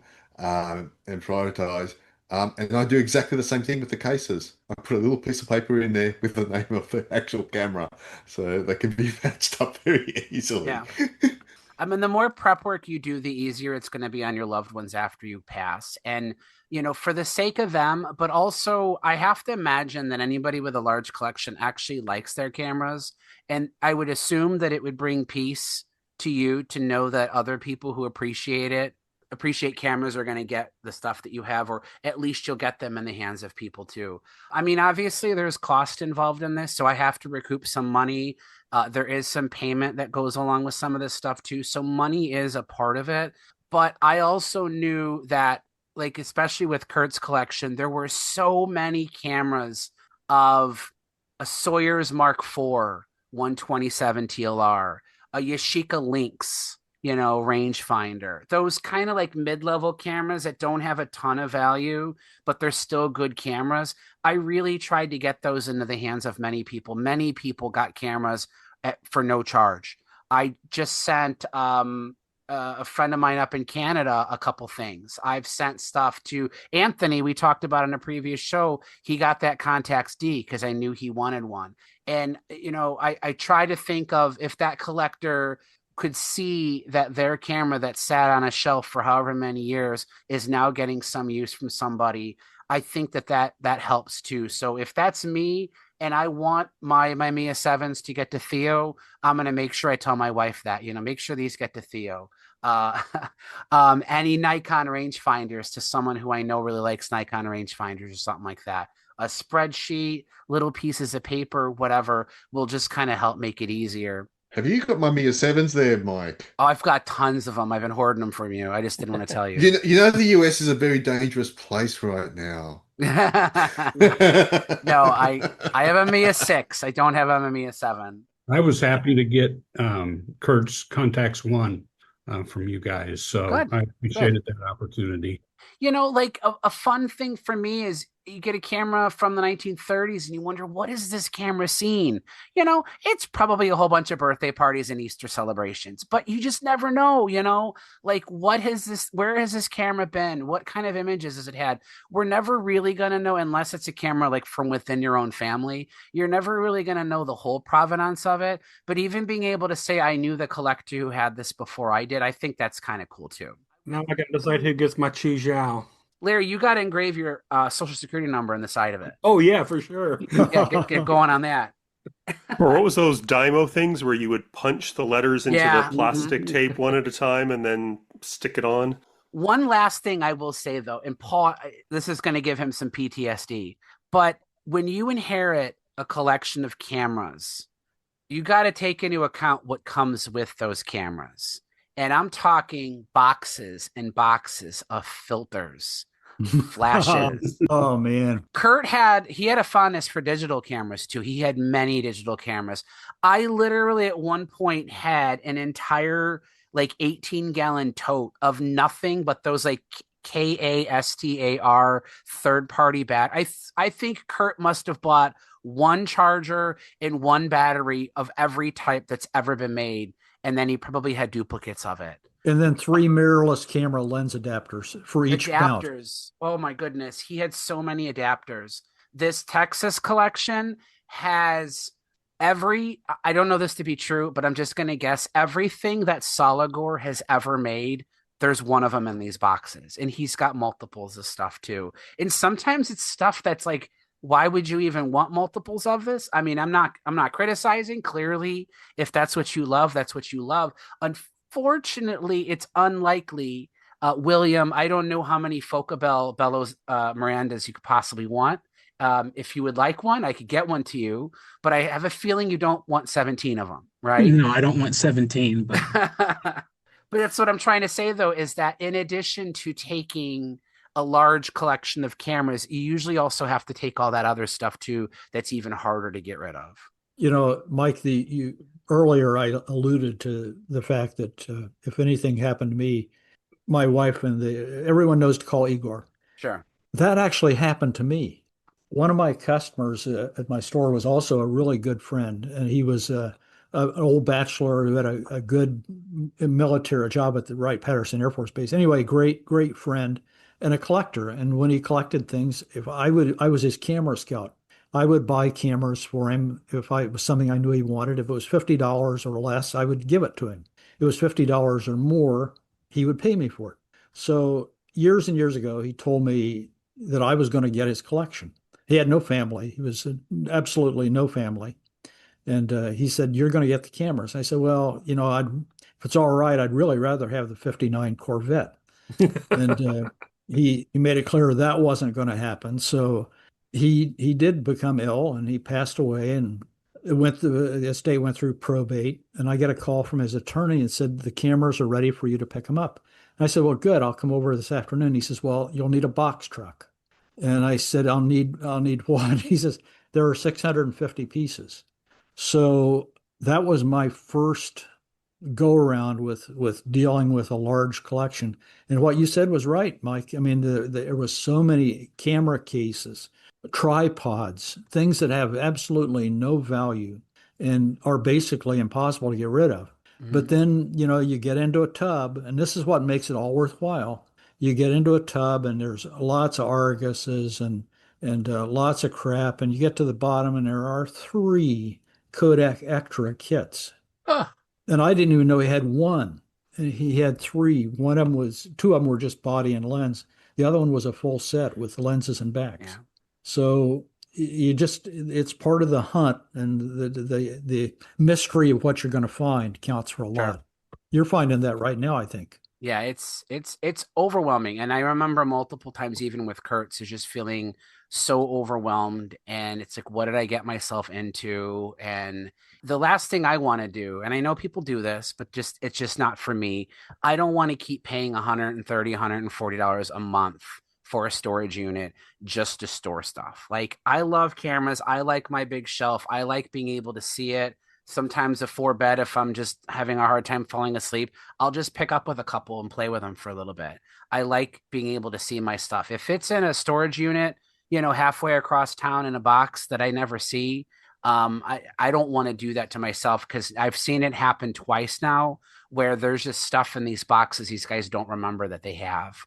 Speaker 2: and prioritize. And I do exactly the same thing with the cases. I put a little piece of paper in there with the name of the actual camera, so they can be matched up very easily.
Speaker 1: Yeah. I mean, the more prep work you do, the easier it's going to be on your loved ones after you pass. And, for the sake of them, but also I have to imagine that anybody with a large collection actually likes their cameras. And I would assume that it would bring peace to you to know that other people who appreciate cameras are going to get the stuff that you have, or at least you'll get them in the hands of people too. I mean, obviously there's cost involved in this, so I have to recoup some money. There is some payment that goes along with some of this stuff too. So money is a part of it. But I also knew that, like, especially with Kurt's collection, there were so many cameras of a Sawyer's Mark IV 127 TLR, a Yashica Lynx, rangefinder. Those kind of like mid-level cameras that don't have a ton of value, but they're still good cameras. I really tried to get those into the hands of many people. Many people got cameras for no charge. I just sent a friend of mine up in Canada a couple things. I've sent stuff to Anthony. We talked about in a previous show. He got that Contax D because I knew he wanted one. And, I try to think of if that collector could see that their camera that sat on a shelf for however many years is now getting some use from somebody. I think that helps too. So if that's me and I want my Mia 7s to get to Theo, I'm going to make sure I tell my wife that, make sure these get to Theo. Any Nikon rangefinders to someone who I know really likes Nikon rangefinders or something like that. A spreadsheet, little pieces of paper, whatever will just kind of help make it easier.
Speaker 2: Have you got my Mia 7s there, Mike?
Speaker 1: Oh, I've got tons of them. I've been hoarding them from you. I just didn't want to tell you.
Speaker 2: The US is a very dangerous place right now.
Speaker 1: No, I have a Mia 6. I don't have a Mia 7.
Speaker 7: I was happy to get Kurt's Contax One from you guys, so
Speaker 1: Good.
Speaker 7: I appreciated that opportunity.
Speaker 1: Like a fun thing for me is you get a camera from the 1930s and you wonder, what is this camera scene? It's probably a whole bunch of birthday parties and Easter celebrations, but you just never know, like where has this camera been? What kind of images has it had? We're never really going to know unless it's a camera like from within your own family. You're never really going to know the whole provenance of it. But even being able to say, I knew the collector who had this before I did, I think that's kind of cool too.
Speaker 11: Now I got to decide who gets my Chuzhao.
Speaker 1: Larry, you got to engrave your social security number on the side of it.
Speaker 11: Oh, yeah, for sure.
Speaker 1: Get going on that.
Speaker 4: Or what was those Dymo things where you would punch the letters into the plastic tape one at a time and then stick it on?
Speaker 1: One last thing I will say, though, and Paul, this is going to give him some PTSD, but when you inherit a collection of cameras, you got to take into account what comes with those cameras. And I'm talking boxes and boxes of filters, flashes.
Speaker 3: Oh, man.
Speaker 1: Kurt had a fondness for digital cameras too. He had many digital cameras. I literally at one point had an entire like 18-gallon tote of nothing but those like KASTAR third-party I think Kurt must have bought one charger and one battery of every type that's ever been made. And then he probably had duplicates of it.
Speaker 3: And then 3 mirrorless camera lens adapters for each mount.
Speaker 1: Oh my goodness. He had so many adapters. This Texas collection has I don't know this to be true, but I'm just going to guess everything that Solagor has ever made. There's one of them in these boxes, and he's got multiples of stuff too. And sometimes it's stuff that's like, why would you even want multiples of this? I mean, I'm not criticizing. Clearly, if that's what you love, that's what you love. Unfortunately, it's unlikely. William, I don't know how many Focabell Bellows Mirandas you could possibly want. If you would like one, I could get one to you, but I have a feeling you don't want 17 of them, right?
Speaker 10: No, I don't want 17, but
Speaker 1: but that's what I'm trying to say though, is that in addition to taking a large collection of cameras, you usually also have to take all that other stuff too that's even harder to get rid of.
Speaker 3: Mike, earlier I alluded to the fact that if anything happened to me, my wife and everyone knows to call Igor.
Speaker 1: Sure.
Speaker 3: That actually happened to me. One of my customers at my store was also a really good friend, and he was an old bachelor who had a good military job at the Wright-Patterson Air Force Base. Anyway, great friend and a collector. And when he collected things, if I was his camera scout. I would buy cameras for him if it was something I knew he wanted. If it was $50 or less, I would give it to him. If it was $50 or more, he would pay me for it. So years and years ago, he told me that I was going to get his collection. He had no family. He was absolutely no family. And he said, you're going to get the cameras. I said, well, if it's all right, I'd really rather have the 59 Corvette. And he made it clear that wasn't going to happen. So he did become ill and he passed away, and the estate went through probate. And I got a call from his attorney and said, the cameras are ready for you to pick them up. And I said, well, good, I'll come over this afternoon. He says, well, you'll need a box truck. And I said, I'll need one. He says, there are 650 pieces. So that was my first go around with dealing with a large collection. And what you said was right, Mike. I mean, there was so many camera cases, tripods, things that have absolutely no value and are basically impossible to get rid of. But then, you get into a tub, and this is what makes it all worthwhile. You get into a tub, and there's lots of Arguses and lots of crap, and you get to the bottom, and there are 3 Kodak Extra kits. And I didn't even know he had one. And he had 3. 2 of them were just body and lens. The other one was a full set with lenses and backs. Yeah. So it's part of the hunt, and the mystery of what you're going to find counts for a lot. You're finding that right now, I think.
Speaker 1: Yeah, it's overwhelming. And I remember multiple times, even with Kurtz, is just feeling so overwhelmed. And it's like, what did I get myself into? And the last thing I want to do, and I know people do this, but it's just not for me. I don't want to keep paying $130, $140 a month for a storage unit just to store stuff. Like, I love cameras. I like my big shelf. I like being able to see it. Sometimes a 4-bed, if I'm just having a hard time falling asleep, I'll just pick up with a couple and play with them for a little bit. I like being able to see my stuff. If it's in a storage unit, halfway across town in a box that I never see, I don't want to do that to myself, because I've seen it happen twice now where there's just stuff in these boxes these guys don't remember that they have.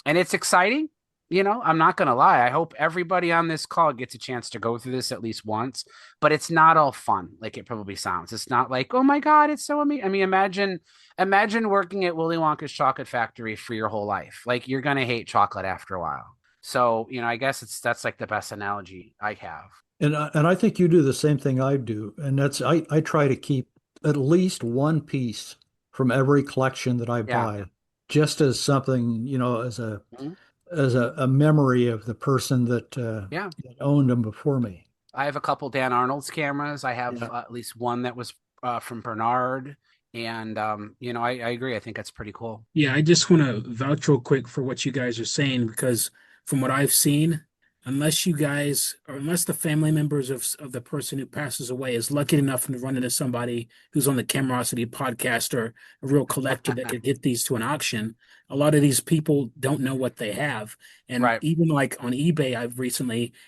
Speaker 1: And it's exciting. I'm not going to lie. I hope everybody on this call gets a chance to go through this at least once, but it's not all fun like it probably sounds. It's not like, oh my God, it's so amazing. I mean, imagine working at Willy Wonka's chocolate factory for your whole life. Like, you're going to hate chocolate after a while. So, I guess that's like the best analogy I have.
Speaker 3: And I think you do the same thing I do. And that's, I try to keep at least one piece from every collection that I buy, just as something, as a memory of the person that owned them before me.
Speaker 1: I have a couple Dan Arnold's cameras. I have at least one that was from Bernard. And, I agree. I think that's pretty cool.
Speaker 10: Yeah, I just want to vouch real quick for what you guys are saying, because from what I've seen, unless the family members of the person who passes away is lucky enough to run into somebody who's on the Camerosity podcast or a real collector that could get these to an auction, a lot of these people don't know what they have. And even like on eBay,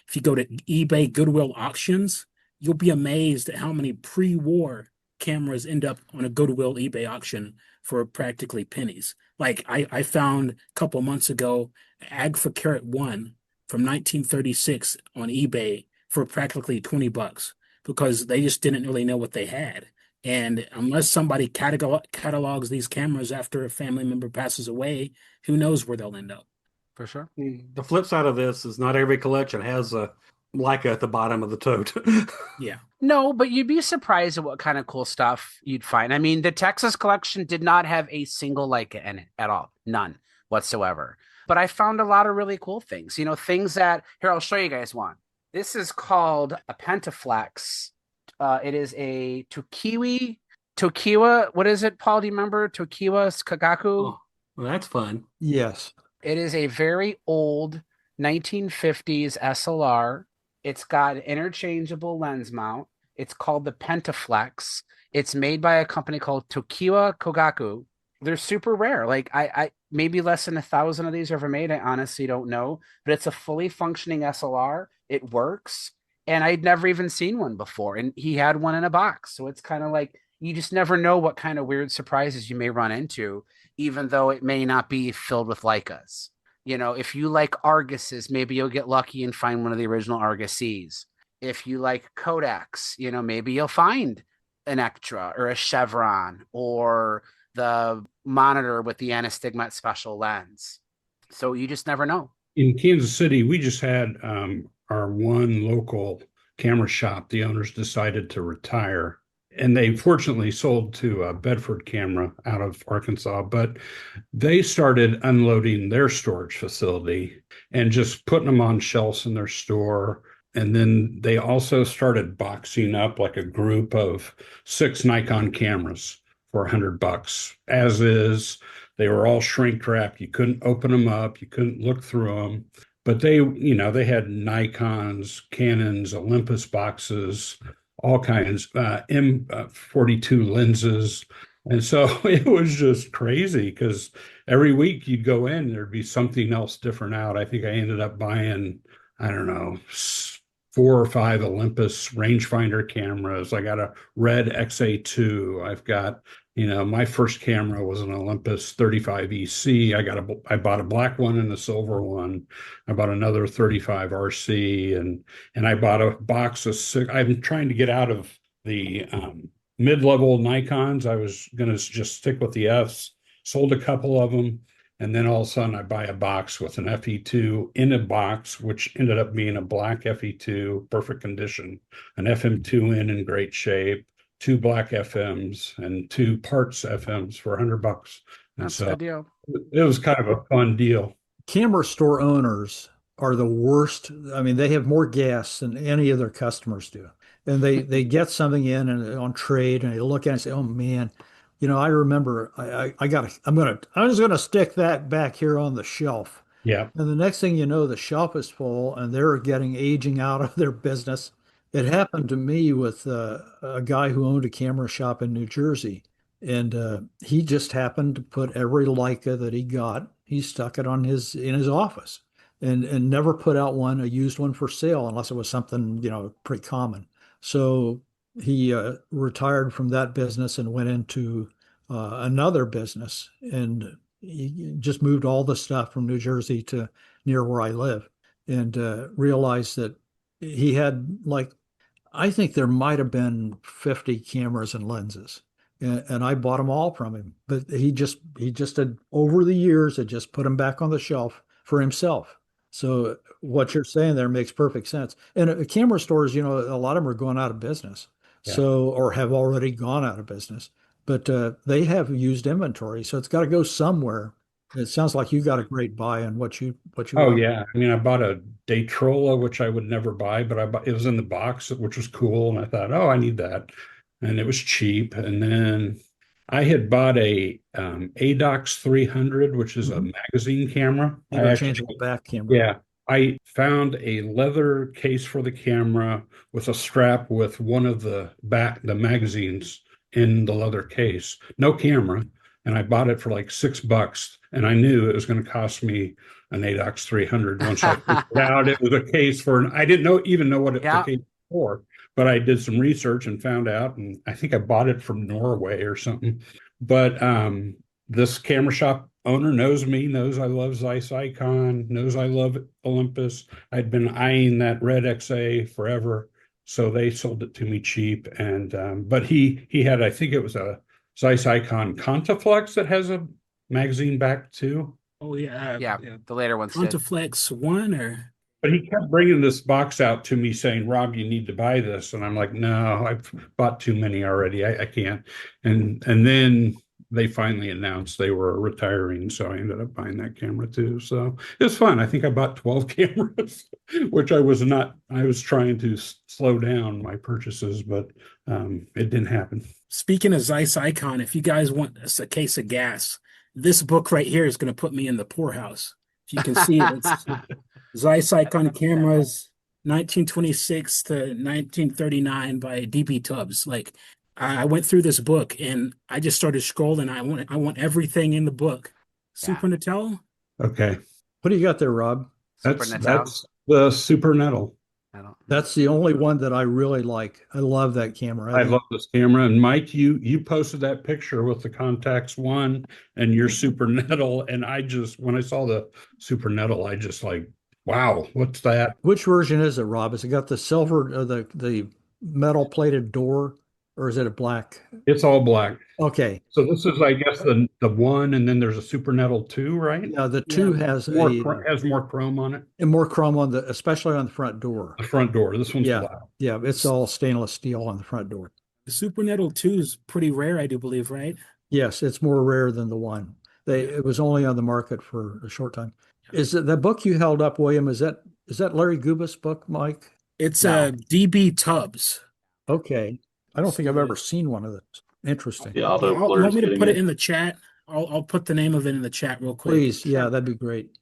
Speaker 10: if you go to eBay Goodwill auctions, you'll be amazed at how many pre-war cameras end up on a Goodwill eBay auction for practically pennies. Like I found a couple months ago, Agfa Carat 1 from 1936 on eBay for practically $20, because they just didn't really know what they had. And unless somebody catalogs these cameras after a family member passes away, who knows where they'll end up.
Speaker 1: For sure.
Speaker 11: The flip side of this is not every collection has a Leica at the bottom of the tote.
Speaker 10: Yeah.
Speaker 1: No, but you'd be surprised at what kind of cool stuff you'd find. I mean, the Texas collection did not have a single Leica in it at all. None whatsoever. But I found a lot of really cool things. Things that, here, I'll show you guys one. This is called a Pentaflex. It is a Tokiwa. What is it, Paul? Do you remember? Tokiwa Kagaku?
Speaker 11: Oh, well, that's fun.
Speaker 3: Yes.
Speaker 1: It is a very old 1950s SLR. It's got an interchangeable lens mount. It's called the Pentaflex. It's made by a company called Tokiwa Kogaku. They're super rare. Like I maybe less than 1,000 of these are ever made. I honestly don't know, but it's a fully functioning SLR. It works. And I'd never even seen one before. And he had one in a box. So it's kind of like, you just never know what kind of weird surprises you may run into, even though it may not be filled with Leicas. If you like Arguses, maybe you'll get lucky and find one of the original Argus Cs. If you like Kodaks, maybe you'll find an Extra or a Chevron or the monitor with the Anastigmat special lens. So you just never know.
Speaker 7: In Kansas City, we just had our one local camera shop. The owners decided to retire, and they fortunately sold to a Bedford Camera out of Arkansas, but they started unloading their storage facility and just putting them on shelves in their store. And then they also started boxing up like a group of 6 Nikon cameras for $100. As is, they were all shrink wrapped. You couldn't open them up. You couldn't look through them. But they had Nikons, Canons, Olympus boxes, all kinds, M42 lenses. And so it was just crazy because every week you'd go in, there'd be something else different out. I think I ended up buying, I don't know, 4 or 5 Olympus rangefinder cameras. I got a red XA2. I've got, my first camera was an Olympus 35 EC. I bought a black one and a silver one. I bought another 35 RC and I bought a box of six. I'm trying to get out of the mid-level Nikons. I was going to just stick with the Fs, sold a couple of them. And then all of a sudden I buy a box with an FE2 in a box, which ended up being a black FE2, perfect condition, an FM2 in great shape, 2 black FMs and 2 parts FMs for $100. And
Speaker 1: That's
Speaker 7: so
Speaker 1: a good deal.
Speaker 7: it was kind of a fun deal.
Speaker 3: Camera store owners are the worst. I mean, they have more gas than any of their customers do. And they get something in and on trade and they look at it and say, oh man, I remember I'm just gonna stick that back here on the shelf.
Speaker 7: Yeah.
Speaker 3: And the next thing you know, the shelf is full and they're getting aging out of their business. It happened to me with a guy who owned a camera shop in New Jersey. And he just happened to put every Leica that he got, he stuck it in his office and never put out a used one for sale unless it was something, pretty common. So he retired from that business and went into another business and he just moved all the stuff from New Jersey to near where I live and realized that he had I think there might have been 50 cameras and lenses. And I bought them all from him, but he just had over the years had just put them back on the shelf for himself. So what you're saying there makes perfect sense. And camera stores, a lot of them are going out of business,
Speaker 7: Yeah.
Speaker 3: or have already gone out of business. But they have used inventory, so it's got to go somewhere. It sounds like you got a great buy on what you.
Speaker 7: Oh yeah, I mean, I bought a Daytrola, which I would never buy, but it was in the box, which was cool, and I thought, oh, I need that, and it was cheap. And then I had bought a ADOX 300, which is a magazine camera.
Speaker 3: Interchangeable back camera.
Speaker 7: Yeah, I found a leather case for the camera with a strap with one of the magazines in the leather case. No camera, and I bought it for like $6, and I knew it was going to cost me an ADOX 300 once I figured out it was a case for. I didn't even know what it was the case for, but I did some research and found out, and I think I bought it from Norway or something. But this camera shop owner knows me, knows I love Zeiss Icon, knows I love Olympus. I'd been eyeing that red XA forever, so they sold it to me cheap. And but he had, I think it was a Zeiss Icon Contaflex that has a magazine back too.
Speaker 10: Oh yeah,
Speaker 1: yeah. The later ones did.
Speaker 10: Contaflex 1 or.
Speaker 7: But he kept bringing this box out to me saying, Rob, you need to buy this. And I'm like, no, I've bought too many already. I can't. And then they finally announced they were retiring. So I ended up buying that camera too. So it's fun. I think I bought 12 cameras, which I was trying to slow down my purchases, but it didn't happen.
Speaker 10: Speaking of Zeiss Icon, if you guys want a case of gas, this book right here is going to put me in the poorhouse. If you can see it, it's Zeiss Icon cameras, 1926 to 1939 by DB Tubbs. Like, I went through this book and I just started scrolling. I want everything in the book. Super Natal.
Speaker 7: Okay.
Speaker 3: What do you got there, Rob?
Speaker 7: That's the Super Nettle.
Speaker 3: That's the only one that I really like. I love that camera.
Speaker 7: I love this camera. And Mike, you posted that picture with the Contax One and your Super Nettle. And when I saw the Super Nettle, I just like, wow, what's that?
Speaker 3: Which version is it, Rob? Has it got the silver, the metal plated door, or is it a black?
Speaker 7: It's all black.
Speaker 3: Okay.
Speaker 7: So this is, I guess, the one, and then there's a Super Nettle 2, right?
Speaker 3: Yeah, the 2 has
Speaker 7: more chrome on it.
Speaker 3: And more chrome especially on the front door.
Speaker 7: The front door. This one's black.
Speaker 3: Yeah, it's all stainless steel on the front door.
Speaker 10: The Super Nettle 2 is pretty rare, I do believe, right?
Speaker 3: Yes, it's more rare than the one. It was only on the market for a short time. Is it the book you held up, William? Is that Larry Gubas' book, Mike?
Speaker 10: It's DB Tubbs.
Speaker 3: Okay. I don't think I've ever seen one of those. Interesting.
Speaker 10: Yeah, you want me to put it in the chat? I'll put the name of it in the chat real quick.
Speaker 3: Please, yeah, that'd be great.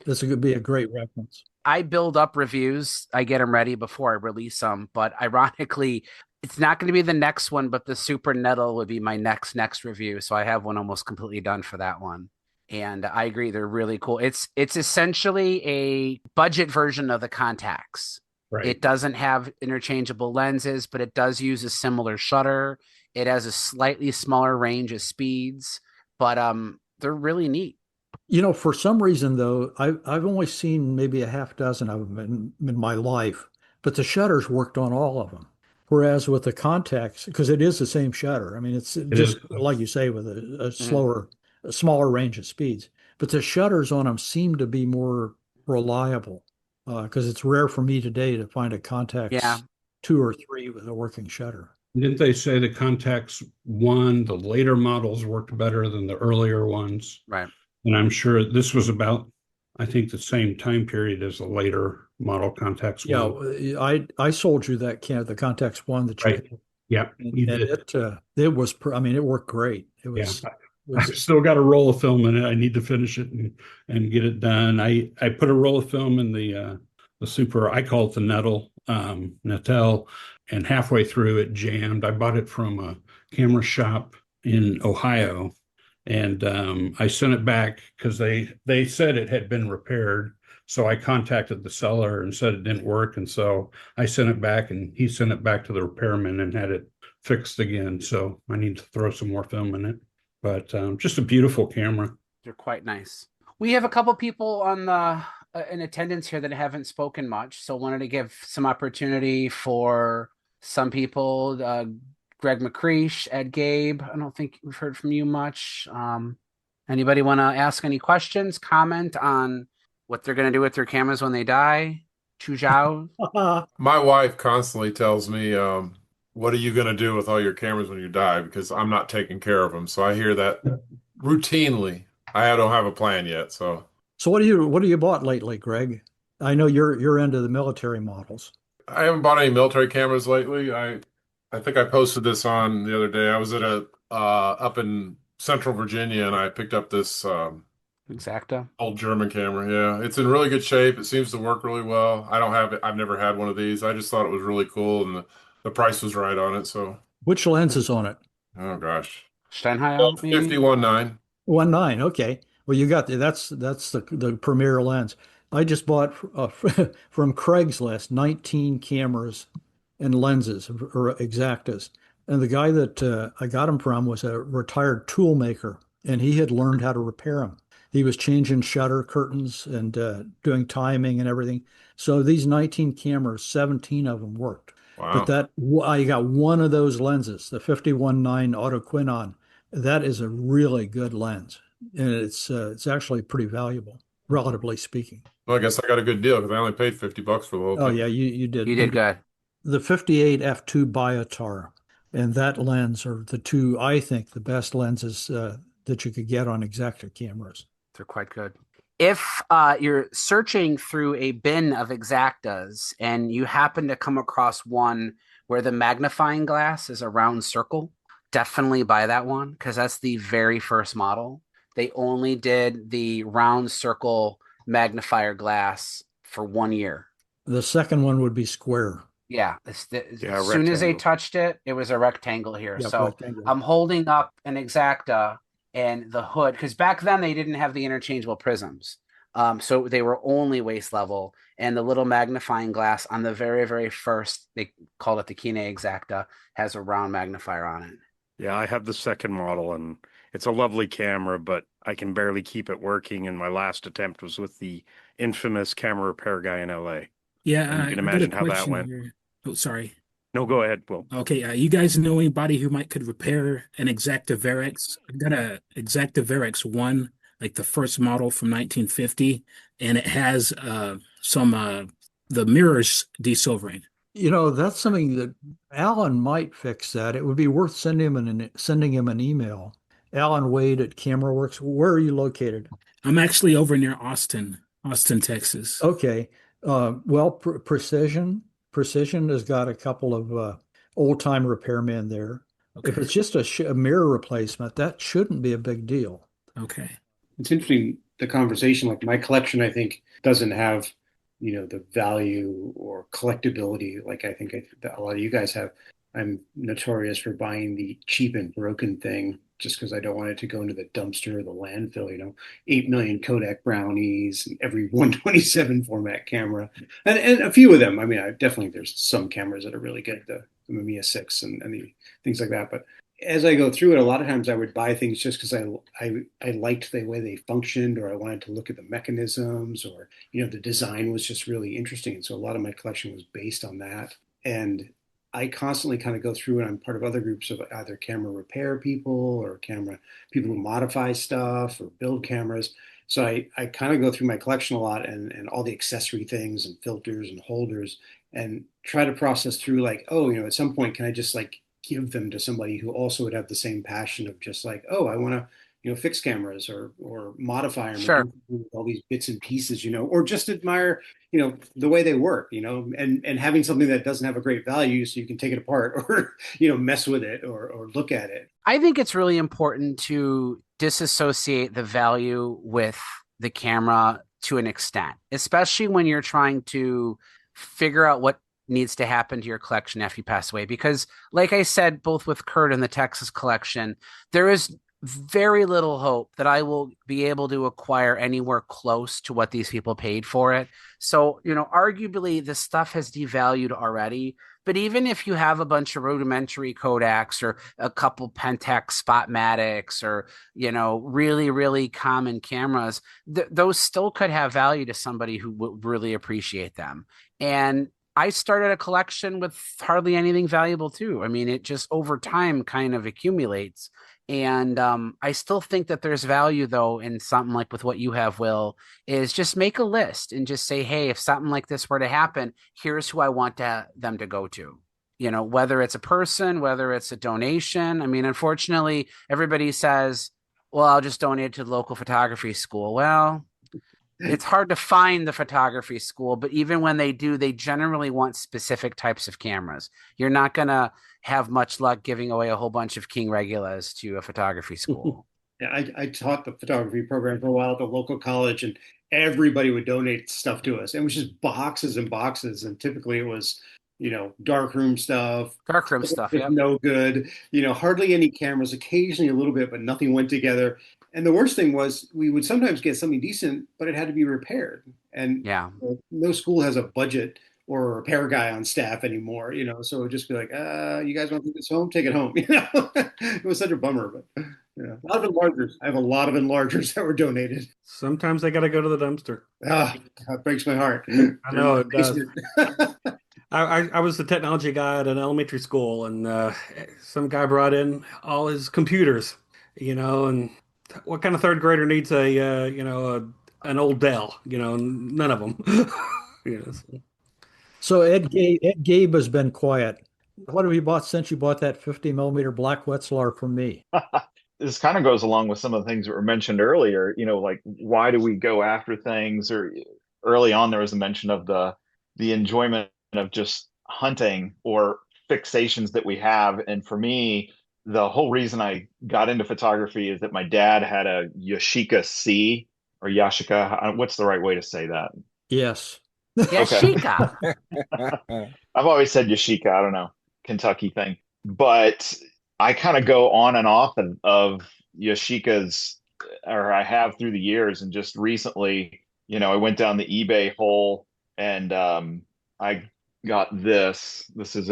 Speaker 3: This would be a great reference.
Speaker 1: I build up reviews. I get them ready before I release them. But ironically, It's not going to be the next one, but the Super Nettle would be my next review. So I have one almost completely done for that one. And I agree, they're really cool. It's essentially a budget version of the Contax.
Speaker 7: Right.
Speaker 1: It doesn't have interchangeable lenses, but it does use a similar shutter. It has a slightly smaller range of speeds, but they're really neat.
Speaker 3: For some reason though, I've only seen maybe a half dozen of them in my life, but the shutters worked on all of them. Whereas with the Contax, because it is the same shutter, I mean, it's just like you say, with a smaller range of speeds. But the shutters on them seem to be more reliable, because it's rare for me today to find a Contax 2 or 3 with a working shutter.
Speaker 7: Didn't they say the Contax 1, the later models worked better than the earlier ones?
Speaker 1: Right.
Speaker 7: And I'm sure this was about, I think, the same time period as the later model Contax 1.
Speaker 3: Yeah, I sold you that the Contax 1 that you
Speaker 7: Right. Yeah, you did.
Speaker 3: It was, it worked great. It was.
Speaker 7: Yeah. I've still got a roll of film in it. I need to finish it and get it done. I put a roll of film in the Super, I call it the Nettel, and halfway through it jammed. I bought it from a camera shop in Ohio, and I sent it back because they said it had been repaired. So I contacted the seller and said it didn't work, and so I sent it back, and he sent it back to the repairman and had it fixed again. So I need to throw some more film in it. But just a beautiful camera.
Speaker 1: They're quite nice. We have a couple people on the in attendance here that haven't spoken much, so wanted to give some opportunity for some people. Greg McCreash, Ed Gabe. I don't think we've heard from you much. Anybody want to ask any questions, comment on what they're going to do with their cameras when they die? Chuzhao?
Speaker 15: My wife constantly tells me, what are you going to do with all your cameras when you die? Because I'm not taking care of them. So I hear that routinely. I don't have a plan yet. So
Speaker 3: what do you bought lately, Greg? I know you're into the military models.
Speaker 15: I haven't bought any military cameras lately. I think I posted this on the other day. I was at up in Central Virginia, and I picked up this
Speaker 1: Exacta
Speaker 15: old German camera. Yeah, it's in really good shape. It seems to work really well. I don't have it. I've never had one of these. I just thought it was really cool, and the price was right on it. So
Speaker 3: which lens is on it?
Speaker 15: Oh gosh,
Speaker 1: Steinheil,
Speaker 15: 50-1.9.
Speaker 3: 1.9. Okay. Well, you got that's the premier lens. I just bought from Craigslist 19 cameras and lenses, or Exactas, and the guy that I got them from was a retired tool maker, and he had learned how to repair them. He was changing shutter curtains and doing timing and everything. So these 19 cameras, 17 of them worked.
Speaker 15: Wow.
Speaker 3: But I got one of those lenses, the 51.9 autoquinon. That is a really good lens, and it's actually pretty valuable, relatively speaking.
Speaker 15: Well, I guess I got a good deal because I only paid $50 for the whole thing.
Speaker 3: Oh yeah, you did.
Speaker 1: You did good.
Speaker 3: The 58 f2 Biotar and that lens are the two, I think, the best lenses that you could get on Exacta cameras.
Speaker 1: They're quite good. If you're searching through a bin of Exactas and you happen to come across one where the magnifying glass is a round circle, definitely buy that one, because that's the very first model. They only did the round circle magnifier glass for 1 year.
Speaker 3: The second one would be square.
Speaker 1: Yeah. As soon as they touched it, it was a rectangle here. Yep, so rectangle. I'm holding up an Exacta and the hood, because back then they didn't have the interchangeable prisms. So they were only waist level, and the little magnifying glass on the very, very first, they called it the Kine Exacta, has a round magnifier on it.
Speaker 8: Yeah, I have the second model, and it's a lovely camera, but I can barely keep it working. And my last attempt was with the infamous camera repair guy in LA.
Speaker 10: Yeah,
Speaker 8: and you can imagine how that went.
Speaker 10: Here. Oh, sorry.
Speaker 8: No, go ahead, Will.
Speaker 10: Okay, you guys know anybody who could repair an Exacta Verex? I've got a Exacta Verex 1, like the first model from 1950, and it has the mirrors desilvering.
Speaker 3: That's something that Alan might fix. That it would be worth sending him an email. Alan Wade at CameraWorks. Where are you located?
Speaker 10: I'm actually over near Austin, Texas.
Speaker 3: Okay. Well, Precision has got a couple of old-time repairmen there. Okay. If it's just a mirror replacement, that shouldn't be a big deal.
Speaker 10: Okay.
Speaker 14: It's interesting, the conversation. Like my collection, I think, doesn't have, the value or collectability like I think a lot of you guys have. I'm notorious for buying the cheap and broken thing just because I don't want it to go into the dumpster or the landfill, 8 million Kodak brownies, and every 127 format camera, and a few of them. I mean, there's some cameras that are really good, the Mamiya 6 and the things like that. But as I go through it, a lot of times I would buy things just because I liked the way they functioned, or I wanted to look at the mechanisms, or the design was just really interesting. And so a lot of my collection was based on that. And I constantly kind of go through, and I'm part of other groups of either camera repair people or camera people who modify stuff or build cameras. So I kind of go through my collection a lot, and all the accessory things and filters and holders, and try to process through like, oh, at some point, can I just like give them to somebody who also would have the same passion of just like, oh, I want to, fix cameras or modify them,
Speaker 1: Sure.
Speaker 14: or do all these bits and pieces, or just admire, the way they work, and having something that doesn't have a great value so you can take it apart or, mess with it or look at it.
Speaker 1: I think it's really important to disassociate the value with the camera to an extent, especially when you're trying to figure out what needs to happen to your collection after you pass away. Because, like I said, both with Kurt and the Texas collection, there is very little hope that I will be able to acquire anywhere close to what these people paid for it. So, arguably the stuff has devalued already. But even if you have a bunch of rudimentary Kodaks or a couple Pentax Spotmatics or, really, really common cameras, those still could have value to somebody who would really appreciate them. And I started a collection with hardly anything valuable too. I mean, it just over time kind of accumulates. And I still think that there's value, though, in something like with what you have, Will, is just make a list and just say, hey, if something like this were to happen, here's who I want them to go to. Whether it's a person, whether it's a donation. I mean, unfortunately, everybody says, well, I'll just donate to the local photography school. Well, it's hard to find the photography school, but even when they do, they generally want specific types of cameras. You're not going to have much luck giving away a whole bunch of King Regulas to a photography school.
Speaker 14: Yeah, I taught the photography program for a while at the local college, and everybody would donate stuff to us. And it was just boxes and boxes. And typically it was, darkroom stuff.
Speaker 1: Darkroom stuff, yeah.
Speaker 14: No good. Hardly any cameras, occasionally a little bit, but nothing went together. And the worst thing was we would sometimes get something decent, but it had to be repaired. And
Speaker 1: yeah,
Speaker 14: no school has a budget or a repair guy on staff anymore, so it would just be like, you guys want to take this home? Take it home. It was such a bummer, but a lot of enlargers. I have a lot of enlargers that were donated.
Speaker 11: Sometimes they got to go to the dumpster.
Speaker 14: That breaks my heart.
Speaker 11: I know it does. I was the technology guy at an elementary school, and some guy brought in all his computers, and what kind of third grader needs an old Dell? None of them.
Speaker 3: So Ed Gabe has been quiet. What have you bought since you bought that 50 millimeter black Wetzlar from me?
Speaker 9: This kind of goes along with some of the things that were mentioned earlier, like why do we go after things? Or early on, there was a mention of the enjoyment of just hunting or fixations that we have. And for me, the whole reason I got into photography is that my dad had a Yashica C or Yashica. What's the right way to say that?
Speaker 3: Yes.
Speaker 1: Yashica.
Speaker 9: I've always said Yashica. I don't know, Kentucky thing. But I kind of go on and off of Yashicas, or I have through the years. And just recently, I went down the eBay hole and I got this. This is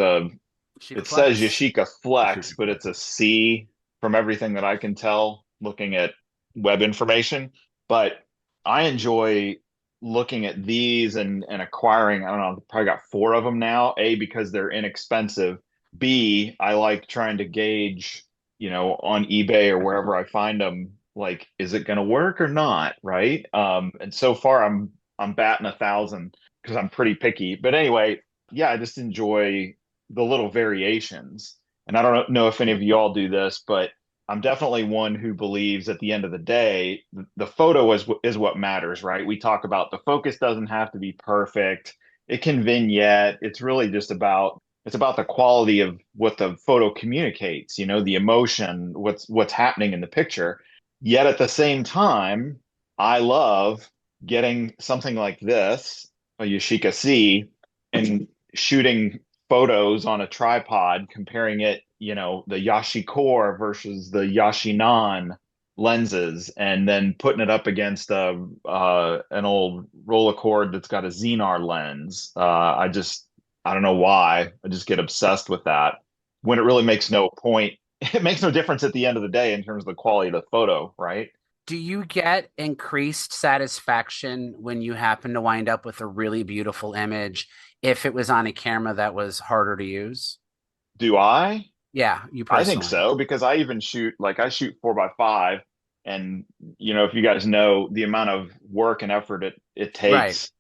Speaker 9: it says Yashica Flex, but it's a C from everything that I can tell looking at web information. But I enjoy looking at these and acquiring, I don't know, probably got 4 of them now. A, because they're inexpensive. B, I like trying to gauge, on eBay or wherever I find them, like, is it going to work or not? Right. And so far I'm batting 1,000 because I'm pretty picky. But anyway, yeah, I just enjoy the little variations. And I don't know if any of you all do this, but I'm definitely one who believes at the end of the day, the photo is what matters, right? We talk about the focus doesn't have to be perfect. It can vignette. It's really just about the quality of what the photo communicates, the emotion, what's happening in the picture. Yet at the same time, I love getting something like this, a Yashica C, and shooting photos on a tripod, comparing it, the Yashicore versus the Yashinan lenses, and then putting it up against an old Rolleicord that's got a Xenar lens. I don't know why. I just get obsessed with that when it really makes no point. It makes no difference at the end of the day in terms of the quality of the photo, right?
Speaker 1: Do you get increased satisfaction when you happen to wind up with a really beautiful image if it was on a camera that was harder to use?
Speaker 9: Do I?
Speaker 1: Yeah, you
Speaker 9: I think
Speaker 1: personally.
Speaker 9: so, because I even I shoot 4x5, and if you guys know the amount of work and effort it
Speaker 1: Right.
Speaker 9: takes.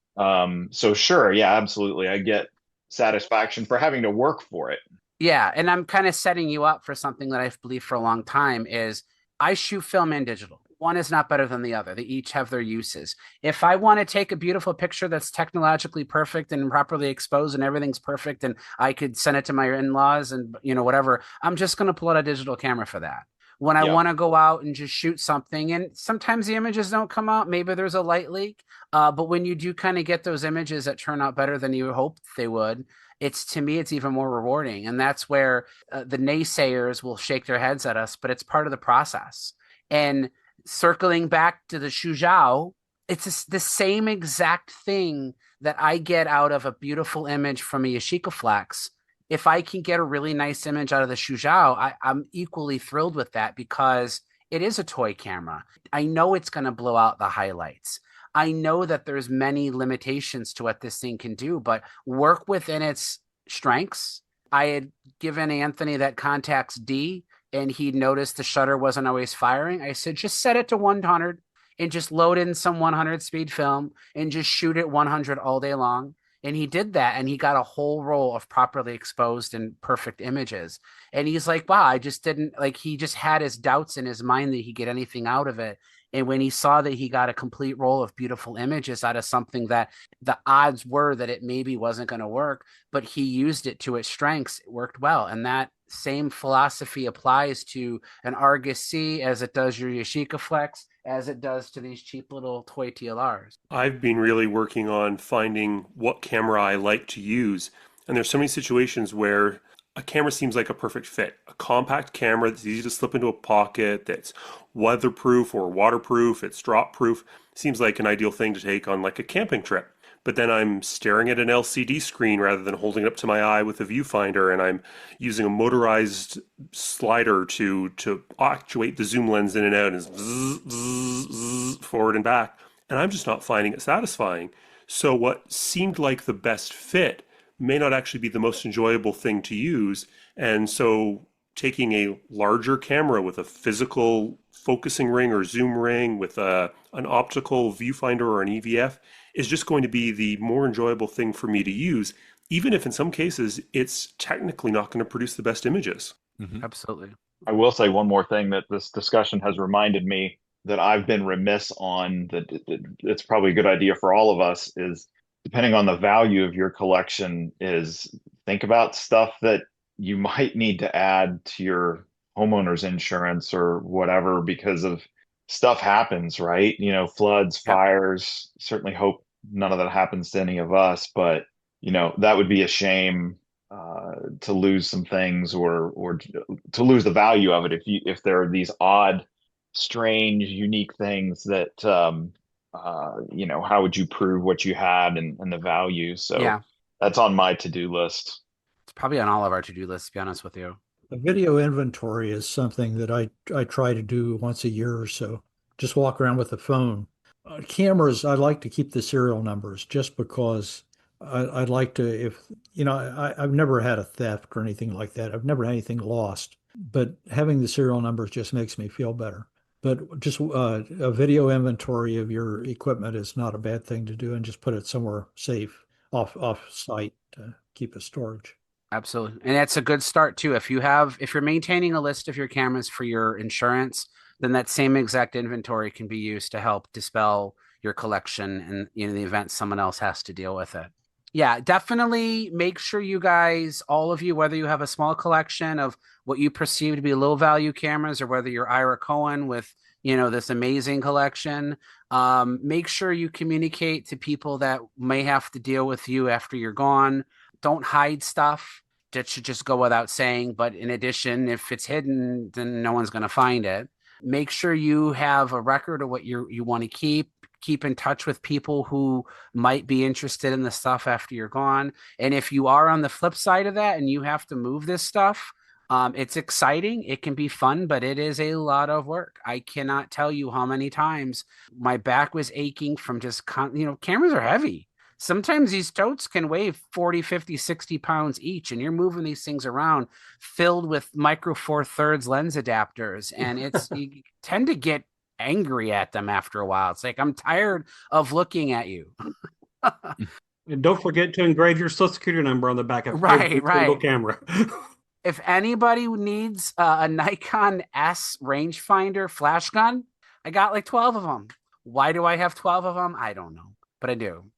Speaker 9: So sure, yeah, absolutely. I get satisfaction for having to work for it.
Speaker 1: Yeah, and I'm kind of setting you up for something that I've believed for a long time is I shoot film and digital. One is not better than the other. They each have their uses. If I want to take a beautiful picture that's technologically perfect and properly exposed and everything's perfect and I could send it to my in-laws and whatever, I'm just going to pull out a digital camera for that. When I
Speaker 9: Yep.
Speaker 1: want to go out and just shoot something, and sometimes the images don't come out, maybe there's a light leak. But when you do kind of get those images that turn out better than you hoped they would, to me, it's even more rewarding. And that's where the naysayers will shake their heads at us, but it's part of the process. And circling back to the Chuzhao, it's the same exact thing that I get out of a beautiful image from a Yashica Flex. If I can get a really nice image out of the Chuzhao, I'm equally thrilled with that because it is a toy camera. I know it's going to blow out the highlights. I know that there's many limitations to what this thing can do, but work within its strengths. I had given Anthony that Contax D, and he noticed the shutter wasn't always firing. I said, just set it to 100 and just load in some 100 speed film and just shoot it 100 all day long. And he did that, and he got a whole roll of properly exposed and perfect images. And he's like, wow, I just didn't he just had his doubts in his mind that he'd get anything out of it. And when he saw that he got a complete roll of beautiful images out of something that the odds were that it maybe wasn't going to work, but he used it to its strengths, it worked well. And that same philosophy applies to an Argus C as it does your Yashica Flex, as it does to these cheap little toy TLRs.
Speaker 4: I've been really working on finding what camera I like to use. And there's so many situations where a camera seems like a perfect fit. A compact camera that's easy to slip into a pocket, that's weatherproof or waterproof, it's drop proof, seems like an ideal thing to take on like a camping trip. But then I'm staring at an LCD screen rather than holding it up to my eye with a viewfinder, and I'm using a motorized slider to actuate the zoom lens in and out and zzz, zzz, zzz, forward and back. And I'm just not finding it satisfying. So what seemed like the best fit may not actually be the most enjoyable thing to use. And so taking a larger camera with a physical focusing ring or zoom ring with an optical viewfinder or an EVF is just going to be the more enjoyable thing for me to use, even if in some cases it's technically not going to produce the best images.
Speaker 1: Mm-hmm. Absolutely.
Speaker 9: I will say one more thing that this discussion has reminded me that I've been remiss on, that it's probably a good idea for all of us, is depending on the value of your collection, is think about stuff that you might need to add to your homeowner's insurance or whatever, because of stuff happens, right? Floods, fires, certainly hope none of that happens to any of us, but that would be a shame to lose some things, or to lose the value of it if there are these odd, strange, unique things that how would you prove what you had and the value? So that's on my to-do list.
Speaker 1: It's probably on all of our to-do lists, to be honest with you.
Speaker 3: The video inventory is something that I try to do once a year or so. Just walk around with the phone. Cameras, I like to keep the serial numbers just because I'd like to, I've never had a theft or anything like that. I've never had anything lost, but having the serial numbers just makes me feel better. But just a video inventory of your equipment is not a bad thing to do, and just put it somewhere safe, off site to keep a storage.
Speaker 1: Absolutely. And that's a good start too. If you're maintaining a list of your cameras for your insurance, then that same exact inventory can be used to help dispel your collection in the event someone else has to deal with it. Yeah, definitely make sure you guys, all of you, whether you have a small collection of what you perceive to be low value cameras, or whether you're Ira Cohen with, this amazing collection, make sure you communicate to people that may have to deal with you after you're gone. don't hide stuff. That should just go without saying. But in addition, if it's hidden, then no one's going to find it. Make sure you have a record of what you want to keep. Keep in touch with people who might be interested in the stuff after you're gone. And if you are on the flip side of that and you have to move this stuff, it's exciting. It can be fun, but it is a lot of work. I cannot tell you how many times my back was aching from just, cameras are heavy. Sometimes these totes can weigh 40, 50, 60 pounds each, and you're moving these things around filled with micro four thirds lens adapters. And you tend to get angry at them after a while. It's like, I'm tired of looking at you.
Speaker 11: And don't forget to engrave your social security number on the back of every single camera.
Speaker 1: If anybody needs a Nikon S rangefinder flash gun, I got like 12 of them. Why do I have 12 of them? I don't know, but I do.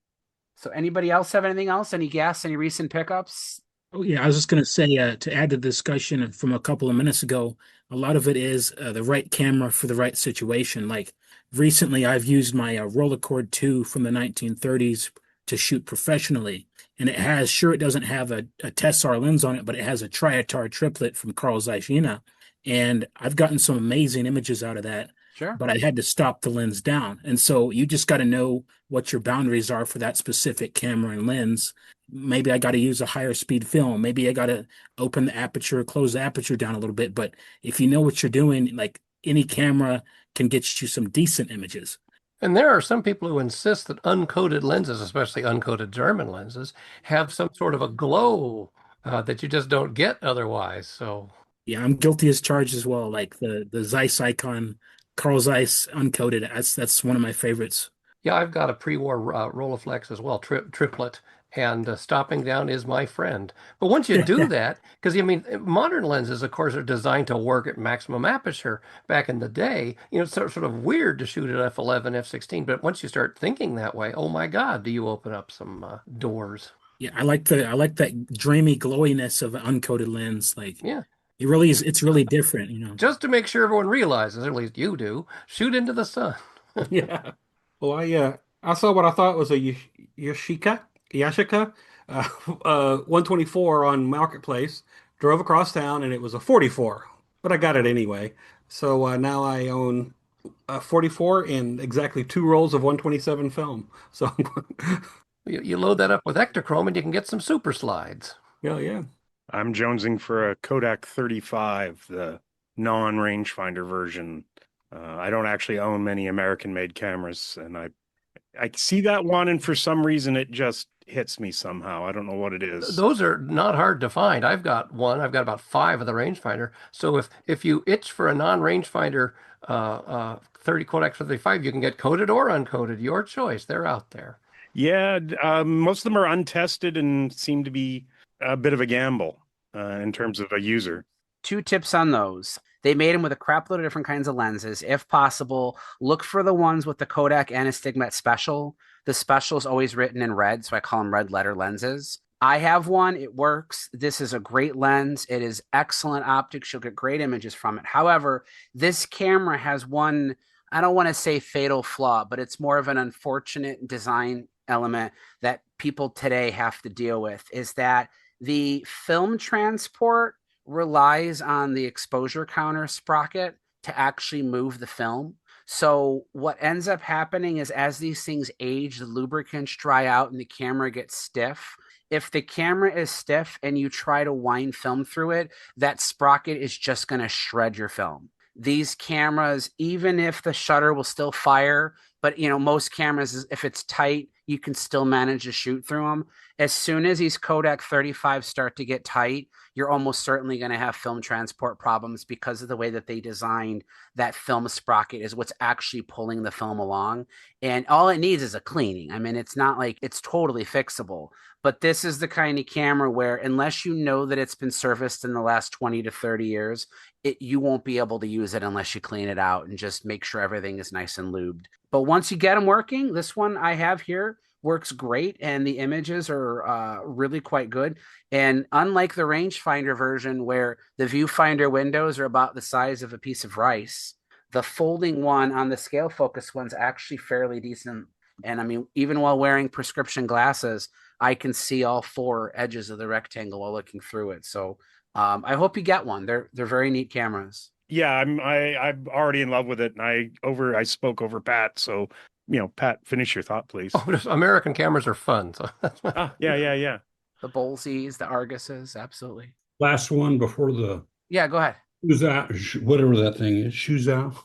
Speaker 1: So anybody else have anything else? Any gas, any recent pickups?
Speaker 10: Oh, yeah, I was just going to say, to add to the discussion from a couple of minutes ago, a lot of it is the right camera for the right situation. Like recently, I've used my Rolleicord 2 from the 1930s to shoot professionally. And it doesn't have a Tessar lens on it, but it has a Triatar triplet from Carl Zeiss Jena. And I've gotten some amazing images out of that.
Speaker 1: Sure.
Speaker 10: But I had to stop the lens down. And so you just got to know what your boundaries are for that specific camera and lens. Maybe I got to use a higher speed film. Maybe I got to open the aperture, close the aperture down a little bit. But if you know what you're doing, like any camera can get you some decent images.
Speaker 13: And there are some people who insist that uncoated lenses, especially uncoated German lenses, have some sort of a glow that you just don't get otherwise. So
Speaker 10: yeah, I'm guilty as charged as well. Like the Zeiss Icon, Carl Zeiss uncoated. That's one of my favorites.
Speaker 13: Yeah, I've got a pre-war Rolleiflex as well, triplet, and stopping down is my friend. But once you do that, because modern lenses, of course, are designed to work at maximum aperture. Back in the day, it's sort of weird to shoot at f11, f16. But once you start thinking that way, oh my God, do you open up some doors?
Speaker 10: Yeah, I like that dreamy glowiness of an uncoated lens. Like,
Speaker 13: yeah.
Speaker 10: It really is. It's really different,
Speaker 13: Just to make sure everyone realizes, at least you do, shoot into the sun.
Speaker 11: Yeah. Well, I saw what I thought was a Yashica 124 on Marketplace. Drove across town and it was a 44, but I got it anyway. So now I own a 44 and exactly 2 rolls of 127 film. So
Speaker 13: you load that up with Ektachrome and you can get some super slides.
Speaker 11: Yeah.
Speaker 8: I'm jonesing for a Kodak 35, the non-rangefinder version. I don't actually own many American-made cameras, and I see that one, and for some reason it just hits me somehow. I don't know what it is.
Speaker 13: Those are not hard to find. I've got one. I've got about 5 of the rangefinder. So if you itch for a non-rangefinder 30 Kodak 35, you can get coated or uncoated. Your choice. They're out there.
Speaker 8: Yeah, most of them are untested and seem to be a bit of a gamble in terms of a user.
Speaker 1: 2 tips on those. They made them with a crap load of different kinds of lenses. If possible, look for the ones with the Kodak Anastigmat Special. The special is always written in red, so I call them red letter lenses. I have one. It works. This is a great lens. It is excellent optics. You'll get great images from it. However, this camera has one, I don't want to say fatal flaw, but it's more of an unfortunate design element that people today have to deal with, is that the film transport relies on the exposure counter sprocket to actually move the film. So what ends up happening is as these things age, the lubricants dry out and the camera gets stiff. If the camera is stiff and you try to wind film through it, that sprocket is just going to shred your film. These cameras, even if the shutter will still fire, but most cameras, if it's tight, you can still manage to shoot through them. As soon as these Kodak 35 start to get tight, you're almost certainly going to have film transport problems because of the way that they designed that film sprocket is what's actually pulling the film along. And all it needs is a cleaning. I mean, it's not like it's totally fixable, but this is the kind of camera where unless you know that it's been serviced in the last 20 to 30 years, you won't be able to use it unless you clean it out and just make sure everything is nice and lubed. But once you get them working, this one I have here works great and the images are really quite good. And unlike the rangefinder version where the viewfinder windows are about the size of a piece of rice, the folding one on the scale focus one's actually fairly decent. And I mean, even while wearing prescription glasses, I can see all 4 edges of the rectangle while looking through it. So I hope you get one. They're very neat cameras.
Speaker 8: Yeah, I'm already in love with it, and I spoke over Pat. So Pat, finish your thought, please.
Speaker 13: Oh, just American cameras are fun. So
Speaker 8: yeah.
Speaker 1: The Bolsies, the Arguses, absolutely.
Speaker 7: Last one before the
Speaker 1: Yeah, go ahead.
Speaker 7: Chuzhao, whatever that thing is, Chuzhao.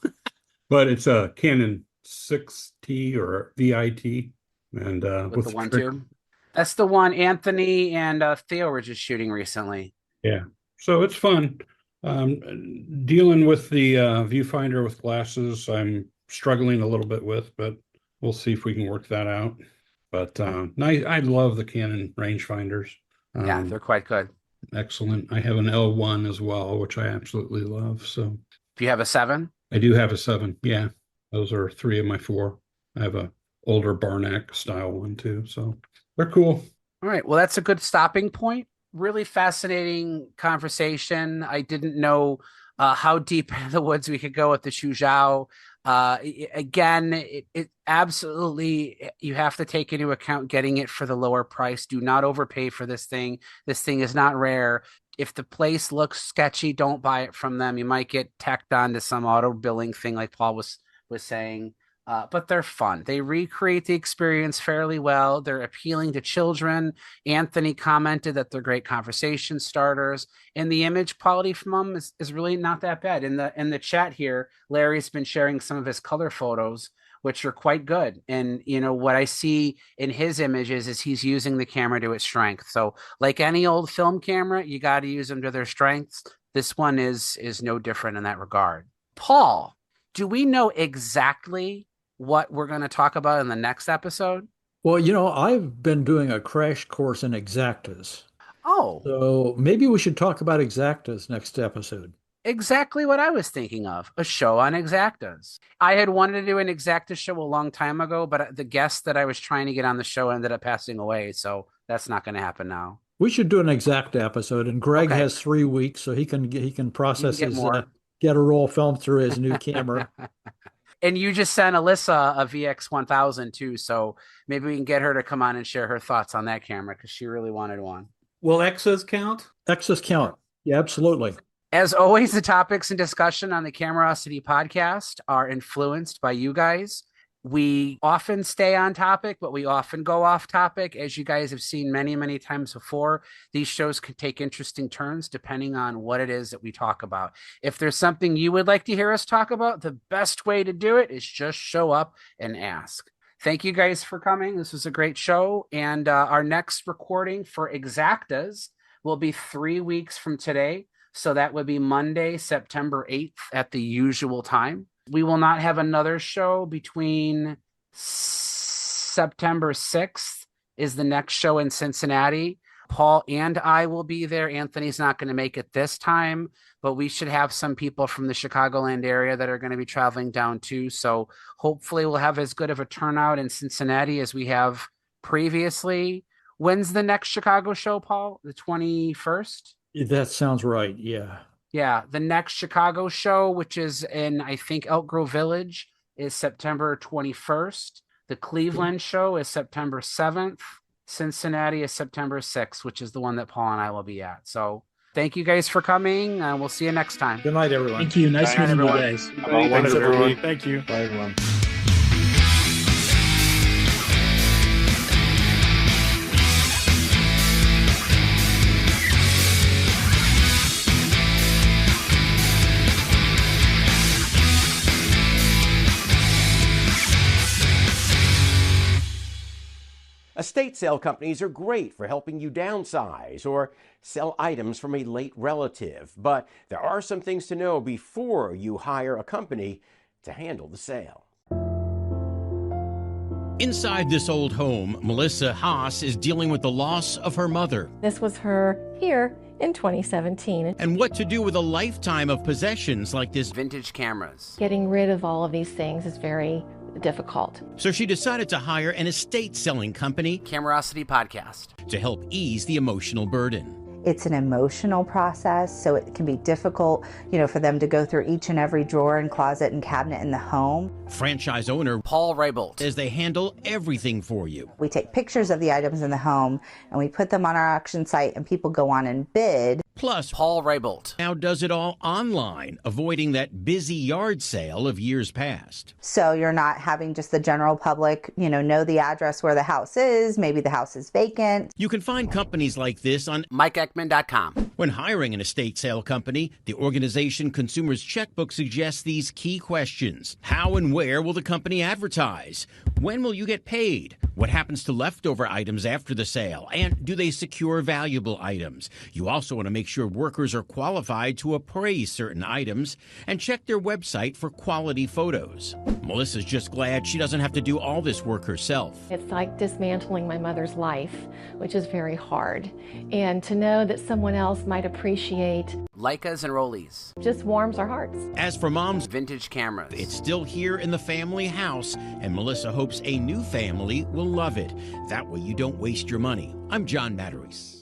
Speaker 7: But it's a Canon 6T or VIT, and
Speaker 1: with the 1 tube. That's the one Anthony and Theo were just shooting recently.
Speaker 7: Yeah, so it's fun. Dealing with the viewfinder with glasses, I'm struggling a little bit with, but we'll see if we can work that out. But I love the Canon rangefinders.
Speaker 1: Yeah, they're quite good.
Speaker 7: Excellent. I have an L1 as well, which I absolutely love. So,
Speaker 1: do you have a 7?
Speaker 7: I do have a 7. Yeah, those are 3 of my 4. I have a older Barnack style one too, so they're cool.
Speaker 1: All right, well, that's a good stopping point. Really fascinating conversation. I didn't know how deep into the woods we could go with the Chuzhao. Again, it absolutely, you have to take into account getting it for the lower price. Do not overpay for this thing. This thing is not rare. If the place looks sketchy, don't buy it from them. You might get tacked on to some auto billing thing like Paul was saying. But they're fun. They recreate the experience fairly well. They're appealing to children. Anthony commented that they're great conversation starters, and the image quality from them is really not that bad. In the chat here, Larry's been sharing some of his color photos, which are quite good. And what I see in his images is he's using the camera to its strength. So like any old film camera, you got to use them to their strengths. This one is no different in that regard. Paul, do we know exactly what we're going to talk about in the next episode?
Speaker 3: Well, I've been doing a crash course in exactas.
Speaker 1: Oh.
Speaker 3: So maybe we should talk about exactas next episode.
Speaker 1: Exactly what I was thinking of, a show on exactas. I had wanted to do an exacta show a long time ago, but the guest that I was trying to get on the show ended up passing away, so that's not going to happen now.
Speaker 3: We should do an exacta episode, and Greg has 3 weeks, so he can process his get a roll film through his new camera.
Speaker 1: And you just sent Alyssa a VX1000 too, so maybe we can get her to come on and share her thoughts on that camera because she really wanted one.
Speaker 11: Will X's count?
Speaker 3: X's count. Yeah, absolutely.
Speaker 1: As always, the topics and discussion on the Camerosity podcast are influenced by you guys. We often stay on topic, but we often go off topic. As you guys have seen many, many times before, these shows can take interesting turns depending on what it is that we talk about. If there's something you would like to hear us talk about, the best way to do it is just show up and ask. Thank you guys for coming. This was a great show. And our next recording for Exactas will be 3 weeks from today. So that would be Monday, September 8th at the usual time. We will not have another show between September 6th is the next show in Cincinnati. Paul and I will be there. Anthony's not going to make it this time, but we should have some people from the Chicagoland area that are going to be traveling down too. So hopefully we'll have as good of a turnout in Cincinnati as we have previously. When's the next Chicago show, Paul? The 21st?
Speaker 3: That sounds right. Yeah.
Speaker 1: Yeah, the next Chicago show, which is in, I think, Elk Grove Village, is September 21st. The Cleveland show is September 7th. Cincinnati is September 6th, which is the one that Paul and I will be at. So thank you guys for coming. We'll see you next time.
Speaker 3: Good night, everyone.
Speaker 10: Thank you. Nice meeting you guys.
Speaker 8: Thanks, everyone. Thank you.
Speaker 2: Bye, everyone.
Speaker 16: Estate sale companies are great for helping you downsize or sell items from a late relative, but there are some things to know before you hire a company to handle the sale.
Speaker 17: Inside this old home, Melissa Haas is dealing with the loss of her mother.
Speaker 18: This was her here in 2017.
Speaker 17: And what to do with a lifetime of possessions like this.
Speaker 1: Vintage cameras.
Speaker 18: Getting rid of all of these things is very difficult.
Speaker 17: So she decided to hire an estate selling company,
Speaker 1: Camerosity Podcast,
Speaker 17: to help ease the emotional burden.
Speaker 19: It's an emotional process, so it can be difficult, for them to go through each and every drawer and closet and cabinet in the home.
Speaker 17: Franchise owner Paul Reibold says they handle everything for you.
Speaker 19: We take pictures of the items in the home and we put them on our auction site and people go on and bid.
Speaker 17: Plus, Paul Reibold now does it all online, avoiding that busy yard sale of years past.
Speaker 19: So you're not having just the general public, know the address where the house is. Maybe the house is vacant.
Speaker 17: You can find companies like this on MikeEckman.com. When hiring an estate sale company, the organization Consumers Checkbook suggests these key questions. How and where will the company advertise? When will you get paid? What happens to leftover items after the sale? And do they secure valuable items? You also want to make sure workers are qualified to appraise certain items and check their website for quality photos. Melissa's just glad she doesn't have to do all this work herself.
Speaker 18: It's like dismantling my mother's life, which is very hard. And to know that someone else might appreciate
Speaker 1: Leicas and Rollies
Speaker 18: just warms our hearts.
Speaker 17: As for Mom's
Speaker 1: vintage cameras,
Speaker 17: it's still here in the family house, and Melissa hopes a new family will love it. That way you don't waste your money. I'm John Matarese.